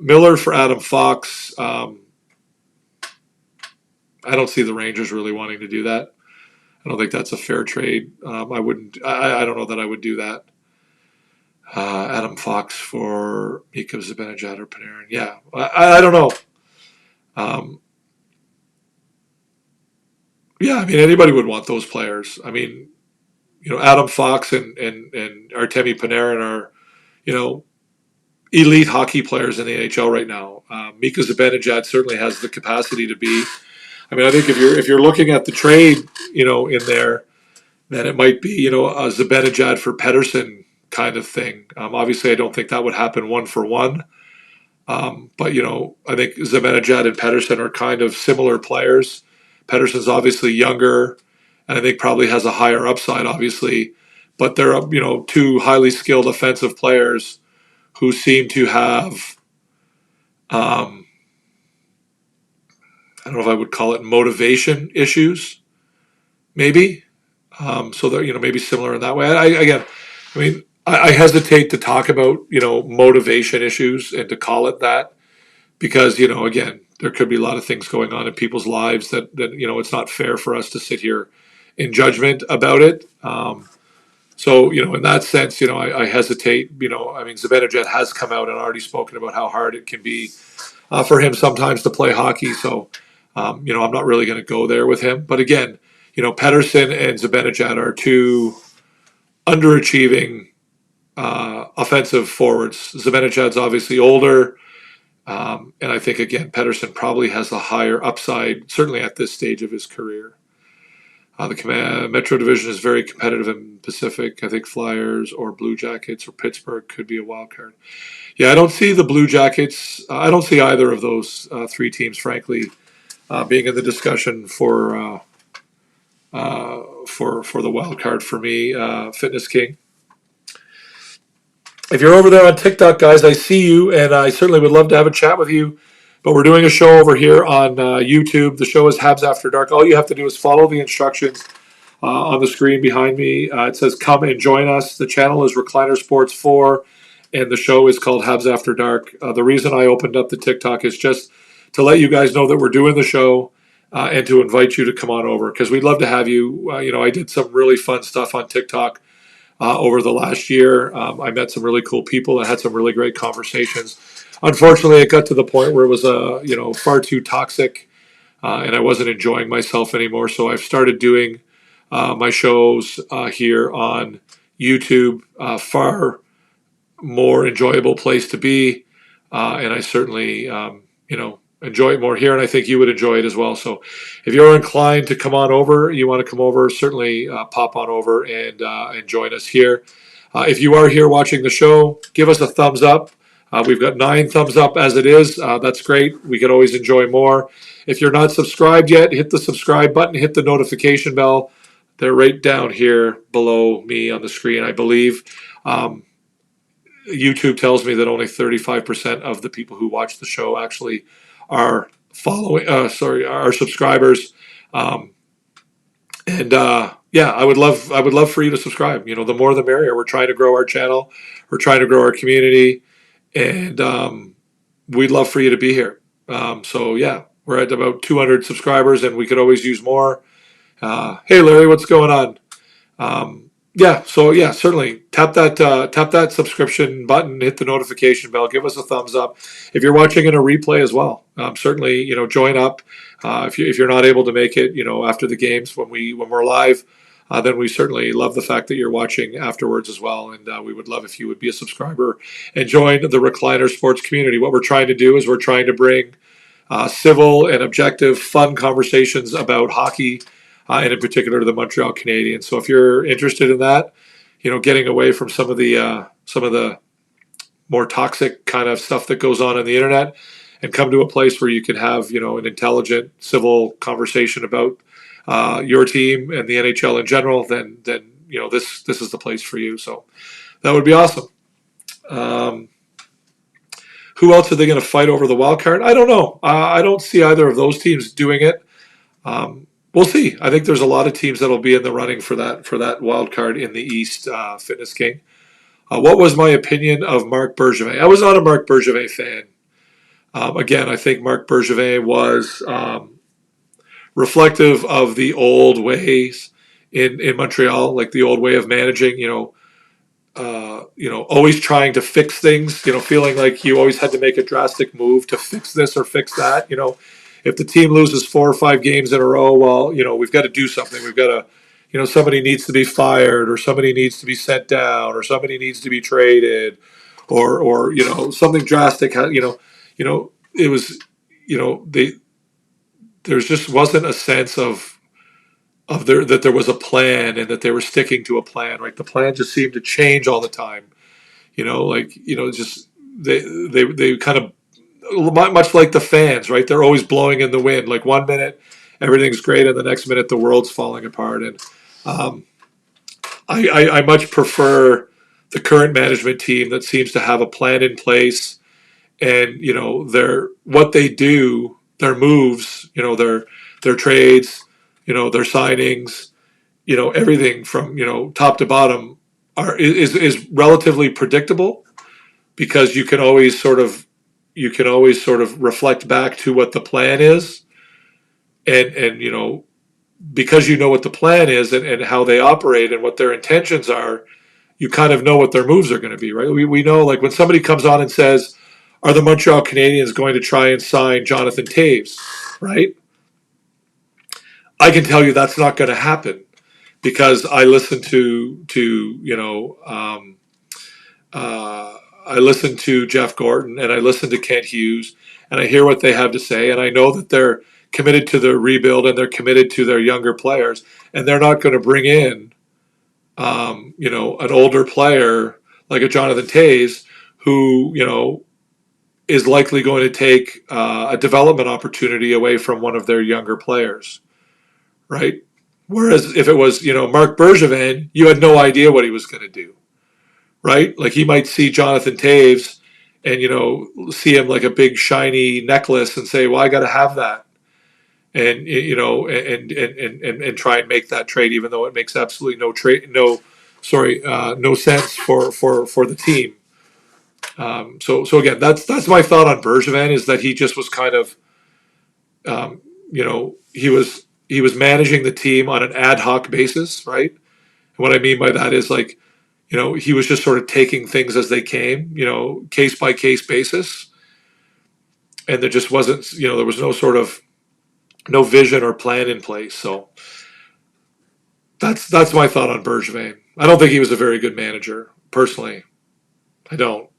Miller for Adam Fox. I don't see the Rangers really wanting to do that. I don't think that's a fair trade. I don't know that I would do that. Adam Fox for Mika Zibanejad or Panarin. Yeah, I don't know. Yeah, I mean, anybody would want those players. I mean, Adam Fox and Artemi Panarin are, elite hockey players in the NHL right now. Mika Zibanejad certainly has the capacity to be. I mean, I think if you're looking at the trade, in there, then it might be, a Zibanejad for Pettersson kind of thing. Obviously, I don't think that would happen 1-for-1. But, I think Zibanejad and Pettersson are kind of similar players. Pettersson's obviously younger, and I think probably has a higher upside, obviously. But they're, two highly skilled offensive players who seem to have, I don't know if I would call it motivation issues, maybe. So they're, maybe similar in that way. I hesitate to talk about, motivation issues and to call it that because, again, there could be a lot of things going on in people's lives that it's not fair for us to sit here in judgment about it. So, in that sense, I hesitate. Zibanejad has come out and already spoken about how hard it can be for him sometimes to play hockey. So, I'm not really going to go there with him. But again, Pettersson and Zibanejad are two underachieving offensive forwards. Zibanejad's obviously older. And I think, again, Pettersson probably has the higher upside, certainly at this stage of his career. The Metro Division is very competitive in Pacific. I think Flyers or Blue Jackets or Pittsburgh could be a wild card. Yeah, I don't see the Blue Jackets. I don't see either of those three teams, frankly, being in the discussion for the wild card for me. Fitness King. If you're over there on TikTok, guys, I see you, and I certainly would love to have a chat with you. But we're doing a show over here on YouTube. The show is Habs After Dark. All you have to do is follow the instructions on the screen behind me. It says, come and join us. The channel is Recliner Sports 4, and the show is called Habs After Dark. The reason I opened up the TikTok is just to let you guys know that we're doing the show and to invite you to come on over, because we'd love to have you. I did some really fun stuff on TikTok over the last year. I met some really cool people and had some really great conversations. Unfortunately, it got to the point where it was far too toxic, and I wasn't enjoying myself anymore. So I've started doing my shows here on YouTube. Far more enjoyable place to be, and I certainly enjoy it more here, and I think you would enjoy it as well. So if you're inclined to come on over, you want to come over, certainly pop on over and join us here. If you are here watching the show, give us a thumbs up. We've got 9 thumbs up as it is. That's great. We could always enjoy more. If you're not subscribed yet, hit the subscribe button, hit the notification bell. They're right down here below me on the screen, I believe. YouTube tells me that only 35% of the people who watch the show actually are are subscribers. I would love for you to subscribe. The more the merrier. We're trying to grow our channel. We're trying to grow our community. And we'd love for you to be here. We're at about 200 subscribers, and we could always use more. Hey, Larry, what's going on? Certainly tap that subscription button, hit the notification bell, give us a thumbs up. If you're watching in a replay as well, certainly join up. If you're not able to make it, after the games when we're live. Then we certainly love the fact that you're watching afterwards as well. And we would love if you would be a subscriber and join the Recliner Sports community. What we're trying to do is we're trying to bring civil and objective, fun conversations about hockey, and in particular the Montreal Canadiens. So if you're interested in that, getting away from some of the more toxic kind of stuff that goes on the internet, and come to a place where you can have an intelligent, civil conversation about your team and the NHL in general, then this is the place for you. So that would be awesome. Who else are they going to fight over the wild card? I don't know. I don't see either of those teams doing it. We'll see. I think there's a lot of teams that'll be in the running for that wild card in the East. Fitness King. What was my opinion of Marc Bergevin? I was not a Marc Bergevin fan. Again, I think Marc Bergevin was reflective of the old ways in Montreal, like the old way of managing, always trying to fix things, feeling like you always had to make a drastic move to fix this or fix that. If the team loses 4 or 5 games in a row, well, we've got to do something. We've got to, somebody needs to be fired, or somebody needs to be sent down, or somebody needs to be traded, or something drastic. It was, there just wasn't a sense that there was a plan and that they were sticking to a plan, right? The plan just seemed to change all the time, just they kind of, much like the fans, right? They're always blowing in the wind. Like one minute everything's great, and the next minute the world's falling apart. And I much prefer the current management team that seems to have a plan in place, and what they do, their moves, their trades, their signings, everything from top to bottom is relatively predictable, because you can always sort of you can always sort of reflect back to what the plan is, and you know, because you know what the plan is and how they operate and what their intentions are, you kind of know what their moves are going to be, right? We know, like, when somebody comes on and says, are the Montreal Canadiens going to try and sign Jonathan Toews, right? I can tell you that's not going to happen, because I listen to you know, I listen to Jeff Gordon and I listen to Kent Hughes and I hear what they have to say, and I know that they're committed to their rebuild and they're committed to their younger players, and they're not going to bring in you know, an older player like a Jonathan Toews, who, you know, is likely going to take a development opportunity away from one of their younger players, right? Whereas if it was, you know, Marc Bergevin, you had no idea what he was going to do, right? Like, he might see Jonathan Toews and, you know, see him like a big shiny necklace and say, well, I got to have that. And, you know, and try and make that trade, even though it makes absolutely no sense for the team. So again, that's my thought on Bergevin, is that he just was kind of, you know, he was managing the team on an ad hoc basis, right? And what I mean by that is, like, you know, he was just sort of taking things as they came, you know, case by case basis, and there just wasn't, you know, there was no vision or plan in place. So that's my thought on Bergevin. I don't think he was a very good manager, personally. I don't.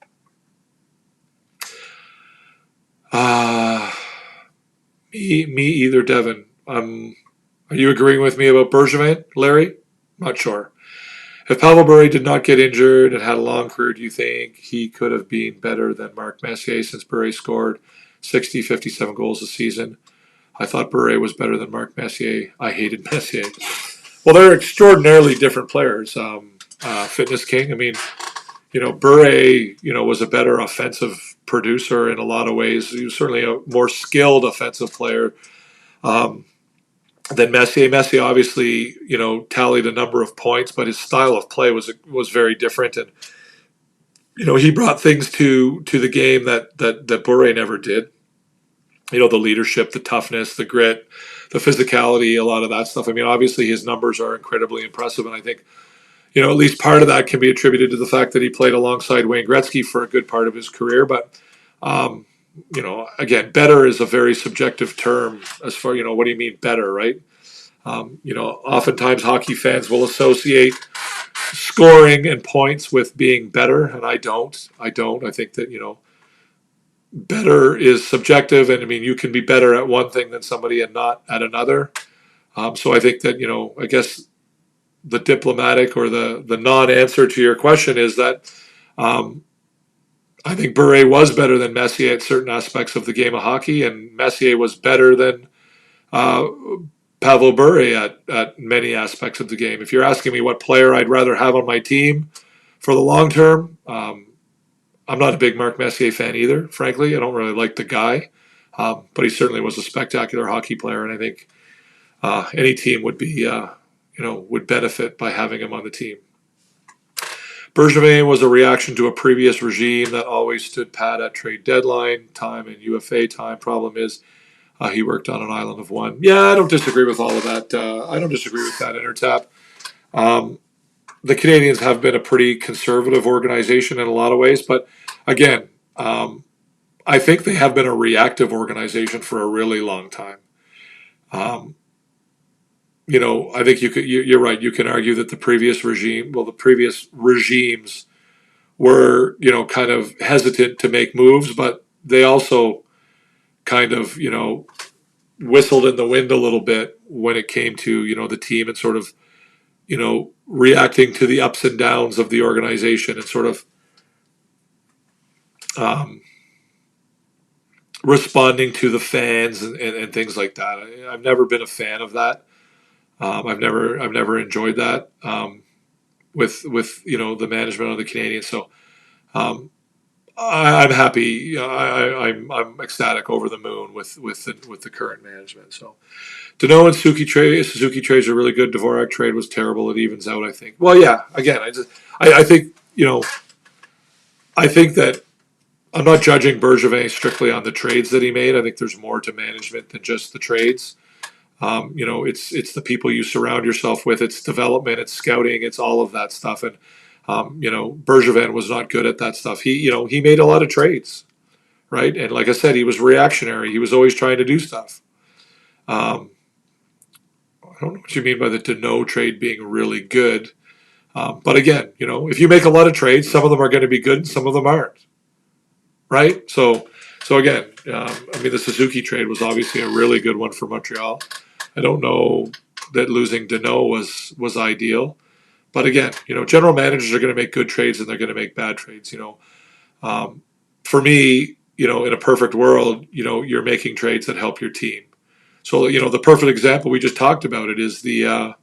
Me either, Devin. Are you agreeing with me about Bergevin, Larry? Not sure. If Pavel Bure did not get injured and had a long career, do you think he could have been better than Mark Messier, since Bure scored 60, 57 goals a season? I thought Bure was better than Mark Messier. I hated Messier. Well, they're extraordinarily different players. Fitness King, I mean, you know, Bure, you know, was a better offensive producer in a lot of ways. He was certainly a more skilled offensive player than Messier. Messier obviously, you know, tallied a number of points, but his style of play was very different, and, you know, he brought things to the game that Bure never did. You know, the leadership, the toughness, the grit, the physicality, a lot of that stuff. I mean, obviously his numbers are incredibly impressive, and I think, you know, at least part of that can be attributed to the fact that he played alongside Wayne Gretzky for a good part of his career. But, you know, again, better is a very subjective term as far, you know, what do you mean better, right? You know, oftentimes hockey fans will associate scoring and points with being better, and I don't. I think that, you know, better is subjective, and I mean, you can be better at one thing than somebody and not at another. So I think that, you know, I guess the diplomatic or the non-answer to your question is that I think Bure was better than Messier at certain aspects of the game of hockey, and Messier was better than Pavel Bure at many aspects of the game. If you're asking me what player I'd rather have on my team for the long term, I'm not a big Mark Messier fan either, frankly. I don't really like the guy, but he certainly was a spectacular hockey player, and I think any team would be, you know, would benefit by having him on the team. Bergevin was a reaction to a previous regime that always stood pat at trade deadline time and UFA time. Problem is, he worked on an island of one. Yeah, I don't disagree with all of that. I don't disagree with that, Intertap. The Canadiens have been a pretty conservative organization in a lot of ways, but again, I think they have been a reactive organization for a really long time. You know, I think you're right. You can argue that the previous regimes were, you know, kind of hesitant to make moves, but they also kind of, you know, whistled in the wind a little bit when it came to, you know, the team and sort of, you know, reacting to the ups and downs of the organization and sort of responding to the fans and things like that. I've never been a fan of that. I've never enjoyed that with you know, the management of the Canadiens. So I'm happy. You know, I'm ecstatic, over the moon with the current management. So Danault and Suzuki trades are really good. Dvorak trade was terrible. It evens out, I think. Well, yeah. Again, I think, you know, I think that I'm not judging Bergevin strictly on the trades that he made. I think there's more to management than just the trades. It's the people you surround yourself with. It's development. It's scouting. It's all of that stuff. And Bergevin was not good at that stuff. He made a lot of trades, right? And like I said, he was reactionary. He was always trying to do stuff. I don't know what you mean by the Deneau trade being really good. But again, if you make a lot of trades, some of them are going to be good and some of them aren't. Right? So again, the Suzuki trade was obviously a really good one for Montreal. I don't know that losing Deneau was ideal. But again, general managers are going to make good trades and they're going to make bad trades. For me, in a perfect world, you're making trades that help your team. So, the perfect example, we just talked about it, is the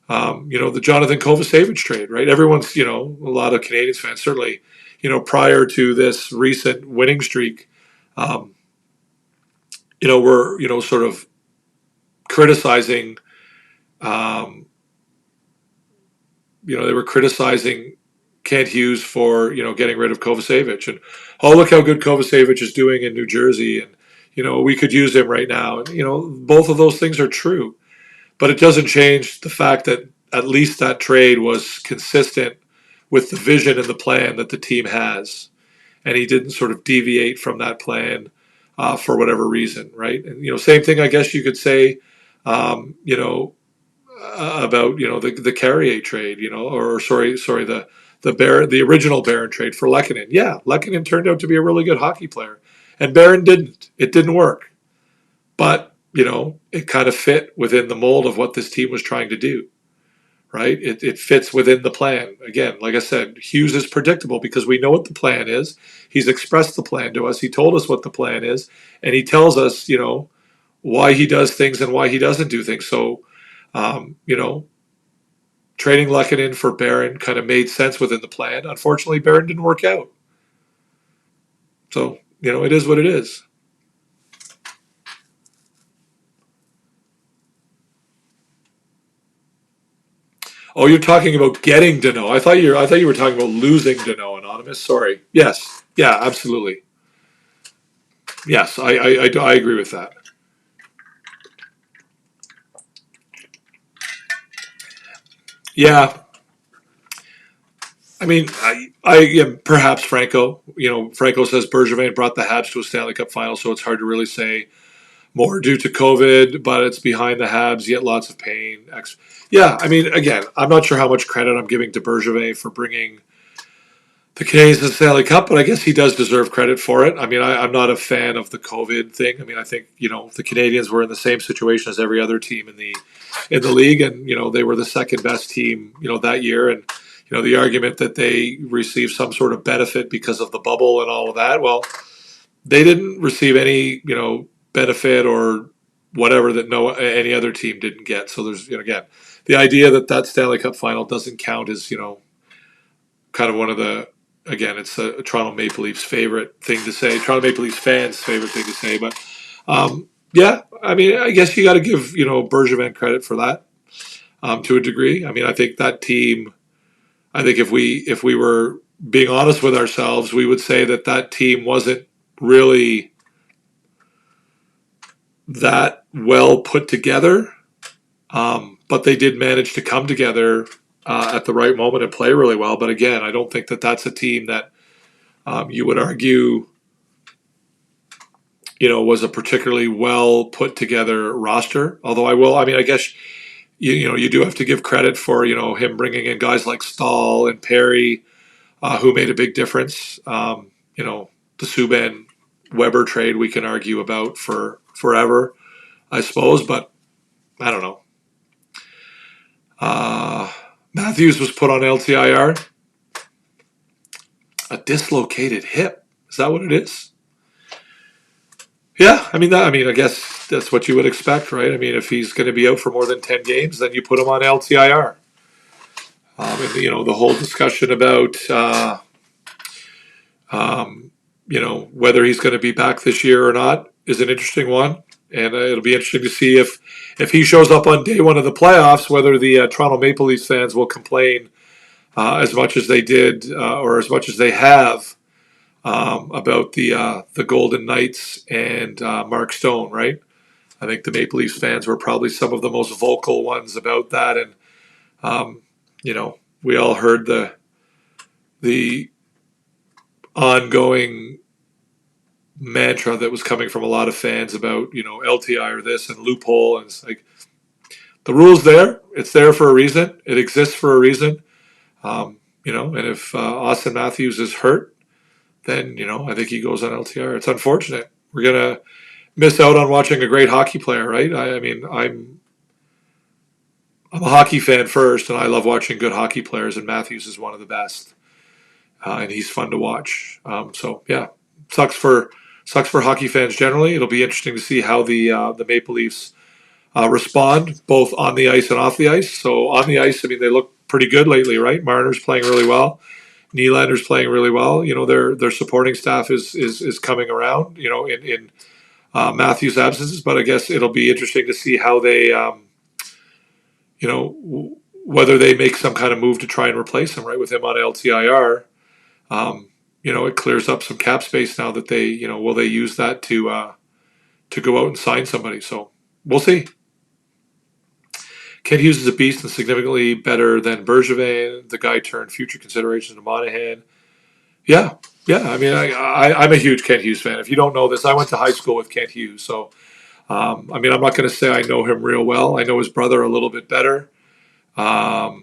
Jonathan Kovacevic trade, right? Everyone's, a lot of Canadiens fans, certainly, prior to this recent winning streak, were, sort of criticizing, they were criticizing Kent Hughes for, getting rid of Kovacevic. And, look how good Kovacevic is doing in New Jersey. And, we could use him right now. And, both of those things are true. But it doesn't change the fact that at least that trade was consistent with the vision and the plan that the team has. And he didn't sort of deviate from that plan for whatever reason, right? And, same thing, I guess you could say, about, the Carrier trade, the original Barron trade for Lehkonen. Yeah, Lehkonen turned out to be a really good hockey player. And Barron didn't. It didn't work. But, it kind of fit within the mold of what this team was trying to do, right? It fits within the plan. Again, like I said, Hughes is predictable because we know what the plan is. He's expressed the plan to us. He told us what the plan is. And he tells us, why he does things and why he doesn't do things. So, trading Lehkonen for Barron kind of made sense within the plan. Unfortunately, Barron didn't work out. So, it is what it is. Oh, you're talking about getting Deneau. I thought you were talking about losing Deneau, Anonymous. Sorry. Yes. Yeah, absolutely. Yes, I agree with that. Yeah. Perhaps Franco. Franco says Bergevin brought the Habs to a Stanley Cup final, so it's hard to really say more due to COVID, but it's behind the Habs, yet lots of pain. Again, I'm not sure how much credit I'm giving to Bergevin for bringing the Canadiens to the Stanley Cup, but I guess he does deserve credit for it. I'm not a fan of the COVID thing. I think, the Canadiens were in the same situation as every other team in the league, and, they were the second best team, that year. And, the argument that they received some sort of benefit because of the bubble and all of that, well, they didn't receive any, benefit or whatever that any other team didn't get. So there's, again, the idea that Stanley Cup final doesn't count is, kind of one of the, again, it's a Toronto Maple Leafs favorite thing to say, Toronto Maple Leafs fans' favorite thing to say. But, I guess you got to give, Bergevin credit for that to a degree. I think that team, if we were being honest with ourselves, we would say that team wasn't really that well put together, but they did manage to come together at the right moment and play really well. But again, I don't think that's a team that you would argue, was a particularly well put together roster. Although I guess you do have to give credit for him bringing in guys like Stahl and Perry, who made a big difference. The Subban Weber trade we can argue about for forever, I suppose, but I don't know. Matthews was put on LTIR. A dislocated hip. Is that what it is? Yeah, I guess that's what you would expect, right? If he's going to be out for more than 10 games, then you put him on LTIR. And, the whole discussion about, whether he's going to be back this year or not is an interesting one. And it'll be interesting to see if he shows up on day one of the playoffs, whether the Toronto Maple Leafs fans will complain as much as they did or as much as they have about the Golden Knights and Mark Stone, right? I think the Maple Leafs fans were probably some of the most vocal ones about that, and we all heard the ongoing mantra that was coming from a lot of fans about LTI or this and loophole, and it's like the rule's there. It's there for a reason. It exists for a reason. And if Austin Matthews is hurt, then I think he goes on LTR. It's unfortunate. We're gonna miss out on watching a great hockey player, right? I mean, I'm a hockey fan first, and I love watching good hockey players, and Matthews is one of the best, and he's fun to watch. So yeah, sucks for hockey fans generally. It'll be interesting to see how the Maple Leafs respond both on the ice and off the ice. So on the ice, I mean, they look pretty good lately, right? Marner's playing really well. Nylander's playing really well. Their supporting staff is coming around. In Matthews' absences, but I guess it'll be interesting to see how they, whether they make some kind of move to try and replace him, right, with him on LTIR. It clears up some cap space now that they, will they use that to go out and sign somebody? So we'll see. Kent Hughes is a beast and significantly better than Bergevin. The guy turned future considerations to Monahan. Yeah. I mean, I'm a huge Kent Hughes fan. If you don't know this, I went to high school with Kent Hughes. So, I mean, I'm not going to say I know him real well. I know his brother a little bit better. I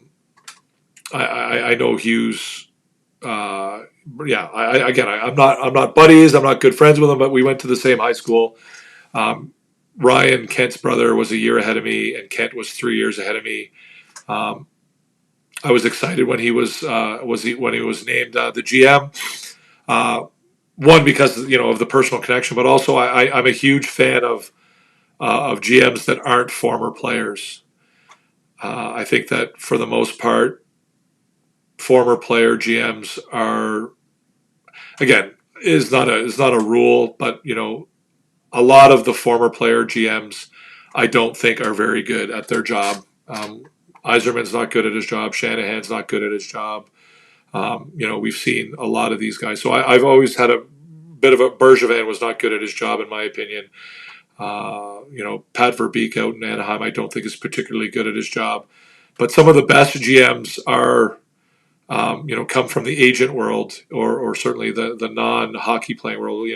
know Hughes. I'm not buddies. I'm not good friends with him, but we went to the same high school. Ryan, Kent's brother, was a year ahead of me, and Kent was 3 years ahead of me. I was excited when he was named the GM. One, because of the personal connection, but also I'm a huge fan of GMs that aren't former players. I think that for the most part, former player GMs are, again, is not a rule, but a lot of the former player GMs I don't think are very good at their job. Yzerman's not good at his job. Shanahan's not good at his job. We've seen a lot of these guys. So I've always had a bit of a Bergevin was not good at his job, in my opinion. Pat Verbeek out in Anaheim, I don't think is particularly good at his job. But some of the best GMs are, come from the agent world or certainly the non-hockey playing world.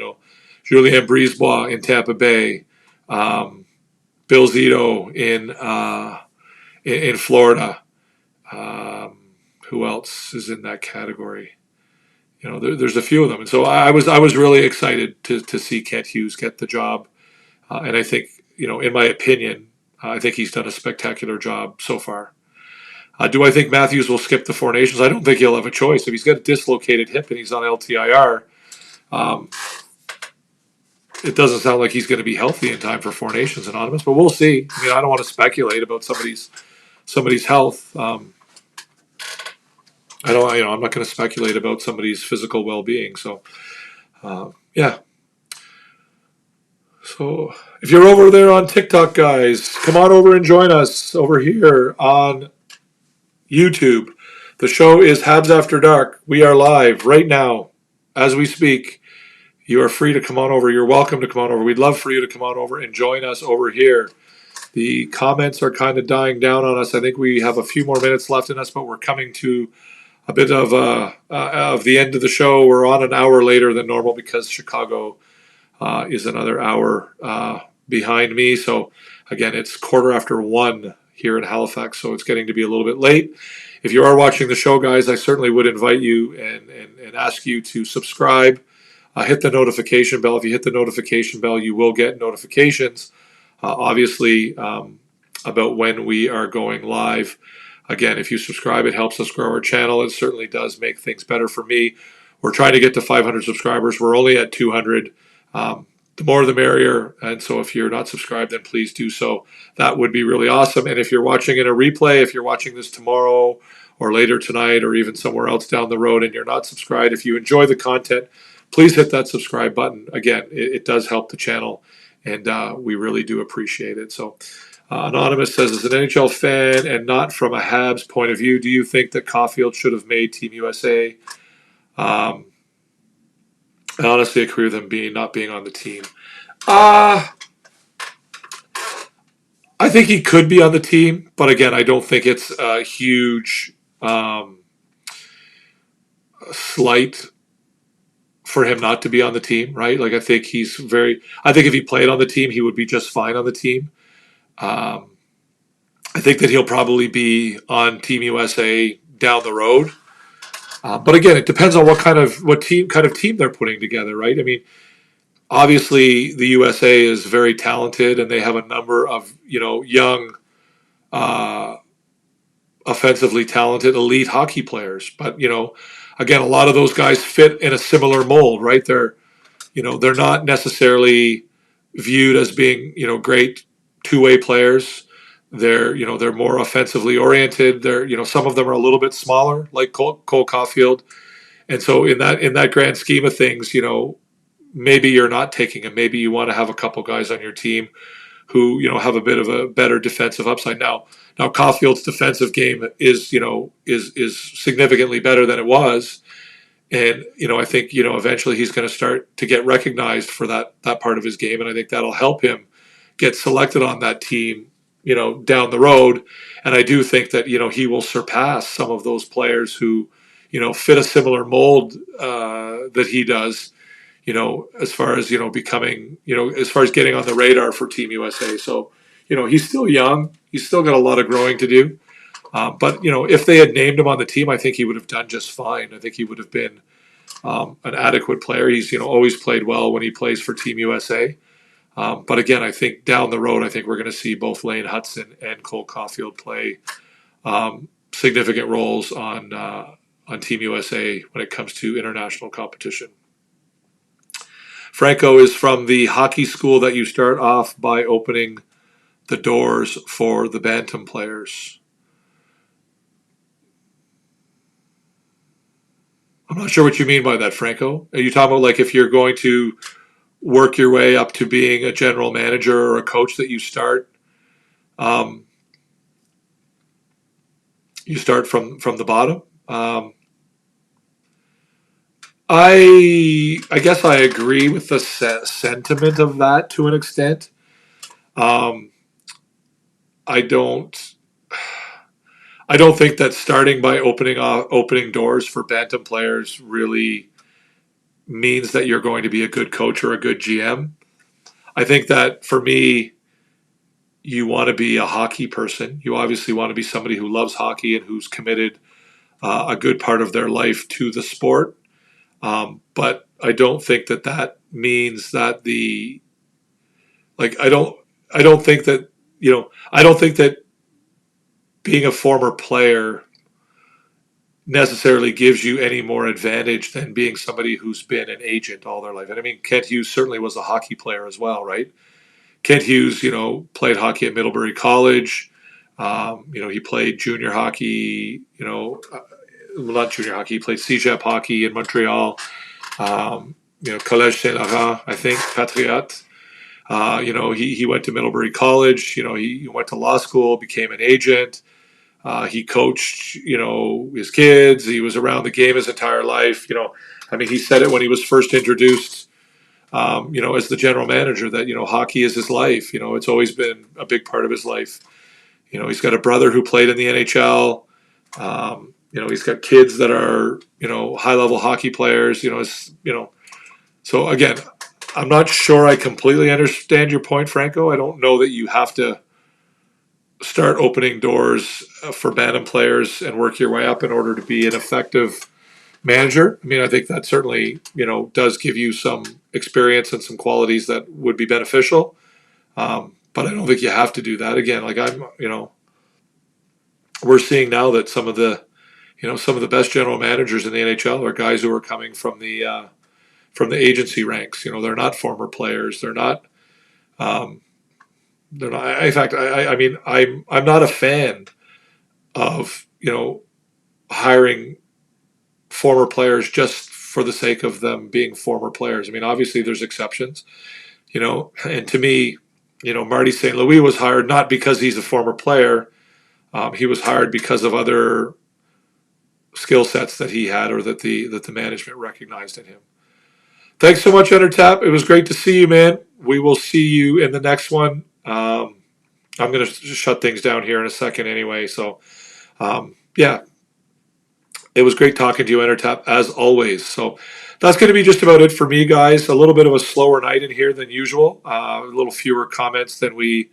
Julien Brisebois in Tampa Bay, Bill Zito in Florida. Who else is in that category? There's a few of them, and so I was really excited to see Kent Hughes get the job, and I think in my opinion, I think he's done a spectacular job so far. Do I think Matthews will skip the Four Nations? I don't think he'll have a choice if he's got a dislocated hip and he's on LTIR. It doesn't sound like he's going to be healthy in time for Four Nations Anonymous, but we'll see. I mean, I don't want to speculate about somebody's health. I'm not going to speculate about somebody's physical well-being. So, yeah. So, if you're over there on TikTok, guys, come on over and join us over here on YouTube. The show is Habs After Dark. We are live right now as we speak. You are free to come on over. You're welcome to come on over. We'd love for you to come on over and join us over here. The comments are kind of dying down on us. I think we have a few more minutes left in us, but we're coming to a bit of the end of the show. We're on an hour later than normal because Chicago is another hour behind me. So, again, it's 1:15 here in Halifax, so it's getting to be a little bit late. If you are watching the show, guys, I certainly would invite you and ask you to subscribe. Hit the notification bell. If you hit the notification bell, you will get notifications, obviously, about when we are going live. Again, if you subscribe, it helps us grow our channel. It certainly does make things better for me. We're trying to get to 500 subscribers. We're only at 200. The more the merrier. And so if you're not subscribed, then please do so. That would be really awesome. And if you're watching in a replay, if you're watching this tomorrow or later tonight or even somewhere else down the road and you're not subscribed, if you enjoy the content, please hit that subscribe button. Again, it does help the channel, and we really do appreciate it. So Anonymous says, as an NHL fan and not from a Habs point of view, do you think that Caulfield should have made Team USA? I honestly agree with him not being on the team. I think he could be on the team, but again, I don't think it's a huge slight for him not to be on the team, right? Like I think if he played on the team, he would be just fine on the team. Um, I think that he'll probably be on Team USA down the road. But again, it depends on what kind of team they're putting together, right? I mean, obviously the USA is very talented, and they have a number of young, uh, offensively talented, elite hockey players. But again, a lot of those guys fit in a similar mold, right? They're not necessarily viewed as being great two-way players. They're more offensively oriented. Some of them are a little bit smaller, like Cole Caulfield, and so in that grand scheme of things, maybe you're not taking him. Maybe you want to have a couple guys on your team who have a bit of a better defensive upside. Now Caulfield's defensive game is significantly better than it was, and I think eventually he's going to start to get recognized for that part of his game, and I think that'll help him get selected on that team down the road. And I do think that he will surpass some of those players who fit a similar mold that he does, as far as becoming, as far as getting on the radar for Team USA. So he's still young, he's still got a lot of growing to do. But if they had named him on the team, I think he would have done just fine. I think he would have been an adequate player. He's always played well when he plays for Team USA. But again, I think down the road, I think we're going to see both Lane Hudson and Cole Caulfield play significant roles on Team USA when it comes to international competition. Franco is from the hockey school that you start off by opening the doors for the bantam players. I'm not sure what you mean by that, Franco. Are you talking about like if you're going to work your way up to being a general manager or a coach that you start from the bottom? I guess I agree with the sentiment of that to an extent. I don't think that starting by opening doors for bantam players really means that you're going to be a good coach or a good GM. I think that for me, you want to be a hockey person. You obviously want to be somebody who loves hockey and who's committed a good part of their life to the sport. But I don't think that means that I don't think that being a former player necessarily gives you any more advantage than being somebody who's been an agent all their life. And I mean, Kent Hughes certainly was a hockey player as well, right? Kent Hughes, played hockey at Middlebury College. He played junior hockey, not junior hockey, he played CEGEP hockey in Montreal. Collège Saint-Laurent, I think, Patriote. He went to Middlebury College. He went to law school, became an agent. He coached, his kids. He was around the game his entire life. He said it when he was first introduced, as the general manager that, hockey is his life. It's always been a big part of his life. He's got a brother who played in the NHL. He's got kids that are, high-level hockey players, So again, I'm not sure I completely understand your point, Franco. I don't know that you have to start opening doors for bantam players and work your way up in order to be an effective manager. I mean, I think that certainly, does give you some experience and some qualities that would be beneficial. But I don't think you have to do that. Again, we're seeing now that some of the best general managers in the NHL are guys who are coming from the agency ranks. They're not former players. They're not. They're not. In fact, I'm not a fan of hiring former players just for the sake of them being former players. I mean, obviously there's exceptions, and to me, Marty St. Louis was hired not because he's a former player. He was hired because of other skill sets that he had or that the management recognized in him. Thanks so much, EnterTap. It was great to see you, man. We will see you in the next one. I'm going to shut things down here in a second anyway. So, yeah, it was great talking to you, EnterTap, as always. So that's going to be just about it for me, guys. A little bit of a slower night in here than usual. A little fewer comments than we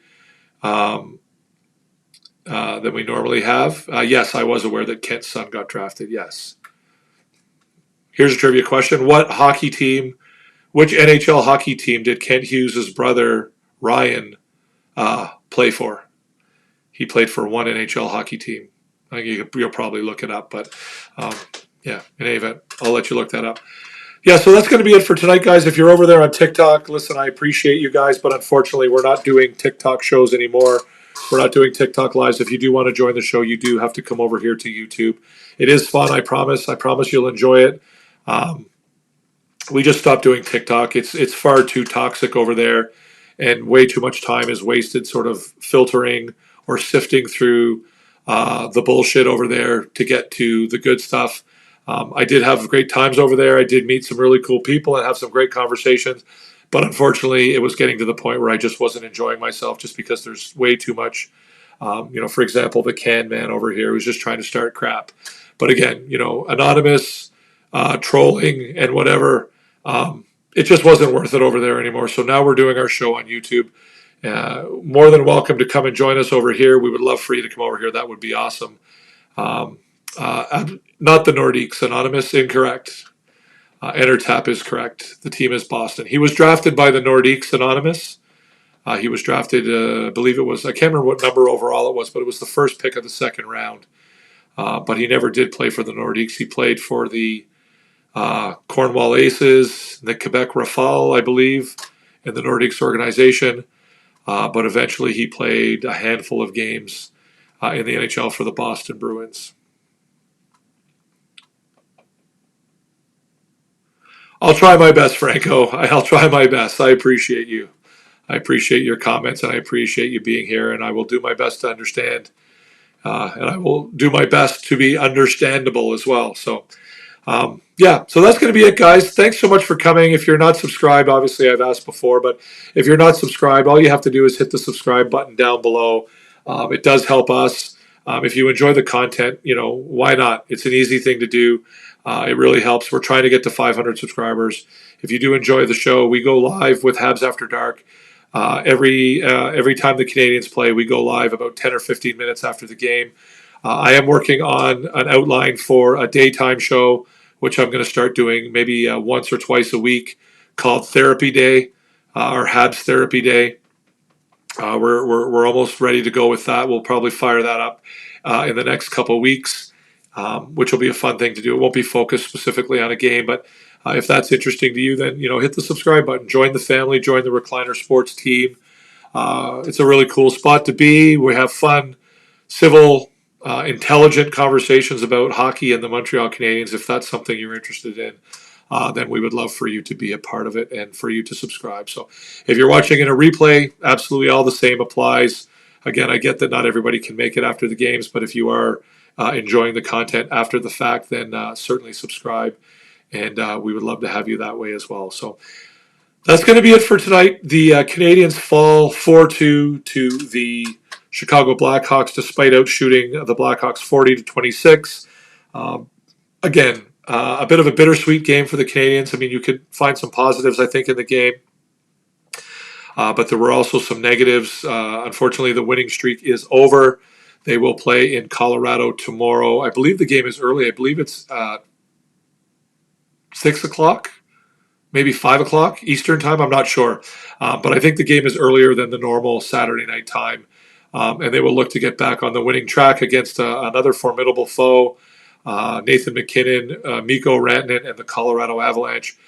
normally have. Yes, I was aware that Kent's son got drafted. Yes. Here's a trivia question: which NHL hockey team did Kent Hughes' brother Ryan play for? He played for one NHL hockey team. I think you'll probably look it up, but yeah, in any event, I'll let you look that up. Yeah, so that's going to be it for tonight, guys. If you're over there on TikTok, listen, I appreciate you guys, but unfortunately, we're not doing TikTok shows anymore. We're not doing TikTok lives. If you do want to join the show, you do have to come over here to YouTube. It is fun, I promise. I promise you'll enjoy it. We just stopped doing TikTok. It's far too toxic over there, and way too much time is wasted sort of filtering or sifting through the bullshit over there to get to the good stuff. I did have great times over there. I did meet some really cool people and have some great conversations. But unfortunately, it was getting to the point where I just wasn't enjoying myself just because there's way too much. For example, the can man over here was just trying to start crap. But again, anonymous trolling and whatever, it just wasn't worth it over there anymore. So now we're doing our show on YouTube. More than welcome to come and join us over here. We would love for you to come over here. That would be awesome. Not the Nordiques. Anonymous, incorrect. EnterTap is correct. The team is Boston. He was drafted by the Nordiques, Anonymous. He was drafted, I believe it was, I can't remember what number overall it was, but it was the first pick of the second round. But he never did play for the Nordiques. He played for the Cornwall Aces, the Quebec Rafale, I believe, in the Nordiques organization. But eventually he played a handful of games in the NHL for the Boston Bruins. I'll try my best, Franco. I'll try my best. I appreciate you. I appreciate your comments, and I appreciate you being here, and I will do my best to understand. And I will do my best to be understandable as well. So, yeah, so that's going to be it, guys. Thanks so much for coming. If you're not subscribed, obviously I've asked before, but if you're not subscribed, all you have to do is hit the subscribe button down below. It does help us. If you enjoy the content, why not? It's an easy thing to do. It really helps. We're trying to get to 500 subscribers. If you do enjoy the show, we go live with Habs After Dark. Every time the Canadiens play, we go live about 10 or 15 minutes after the game. I am working on an outline for a daytime show, which I'm going to start doing maybe once or twice a week, called Therapy Day, or Habs Therapy Day. We're almost ready to go with that. We'll probably fire that up in the next couple of weeks, which will be a fun thing to do. It won't be focused specifically on a game, but if that's interesting to you, then hit the subscribe button. Join the family. Join the Recliner Sports team. It's a really cool spot to be. We have fun, civil, intelligent conversations about hockey and the Montreal Canadiens. If that's something you're interested in, then we would love for you to be a part of it and for you to subscribe. So if you're watching in a replay, absolutely all the same applies. Again, I get that not everybody can make it after the games, but if you are enjoying the content after the fact, then certainly subscribe. And we would love to have you that way as well. So that's going to be it for tonight. The Canadiens fall 4-2 to the Chicago Blackhawks, despite outshooting the Blackhawks 40-26. Again, a bit of a bittersweet game for the Canadiens. I mean, you could find some positives, I think, in the game. But there were also some negatives. Unfortunately, the winning streak is over. They will play in Colorado tomorrow. I believe the game is early. I believe it's 6 o'clock, maybe 5 o'clock Eastern time. I'm not sure. But I think the game is earlier than the normal Saturday night time. And they will look to get back on the winning track against another formidable foe, Nathan McKinnon, Mikko Rantanen, and the Colorado Avalanche.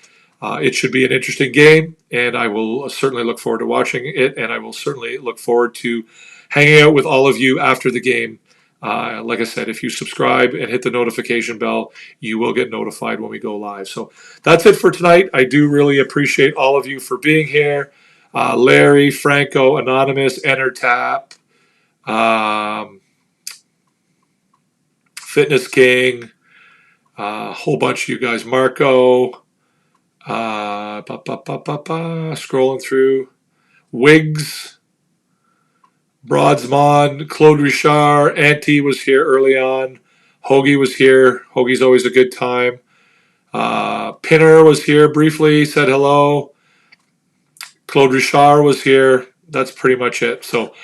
It should be an interesting game, and I will certainly look forward to watching it, and I will certainly look forward to hanging out with all of you after the game. Like I said, if you subscribe and hit the notification bell, you will get notified when we go live. So that's it for tonight. I do really appreciate all of you for being here. Larry, Franco, Anonymous, EnterTap, Fitness King, a whole bunch of you guys, Marco, Scrolling through. Wiggs, Broadsmond, Claude Richard, Auntie was here early on. Hoagie was here. Hoagie's always a good time. Pinner was here briefly, said hello. Claude Richard was here. That's pretty much it. So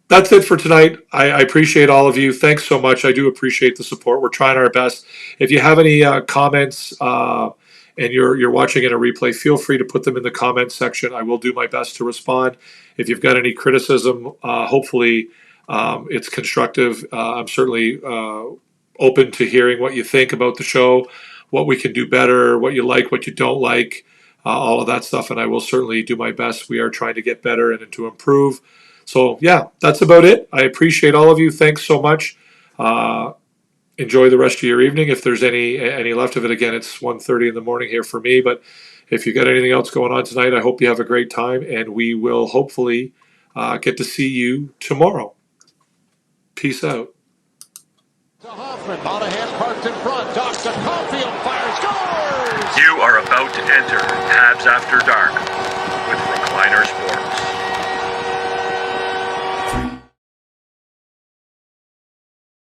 that's it for tonight. I appreciate all of you. Thanks so much. I do appreciate the support. We're trying our best. If you have any comments and you're watching in a replay, feel free to put them in the comments section. I will do my best to respond. If you've got any criticism, hopefully it's constructive. I'm certainly open to hearing what you think about the show, what we can do better, what you like, what you don't like, all of that stuff. And I will certainly do my best. We are trying to get better and to improve. So, yeah, that's about it. I appreciate all of you. Thanks so much. Enjoy the rest of your evening. If there's any left of it, again, it's 1:30 in the morning here for me. But if you got anything else going on tonight, I hope you have a great time. And we will hopefully get to see you tomorrow. Peace out. Hoffman, out ahead, parked in front. Dr. Caulfield fires, scores! You are about to enter Habs After Dark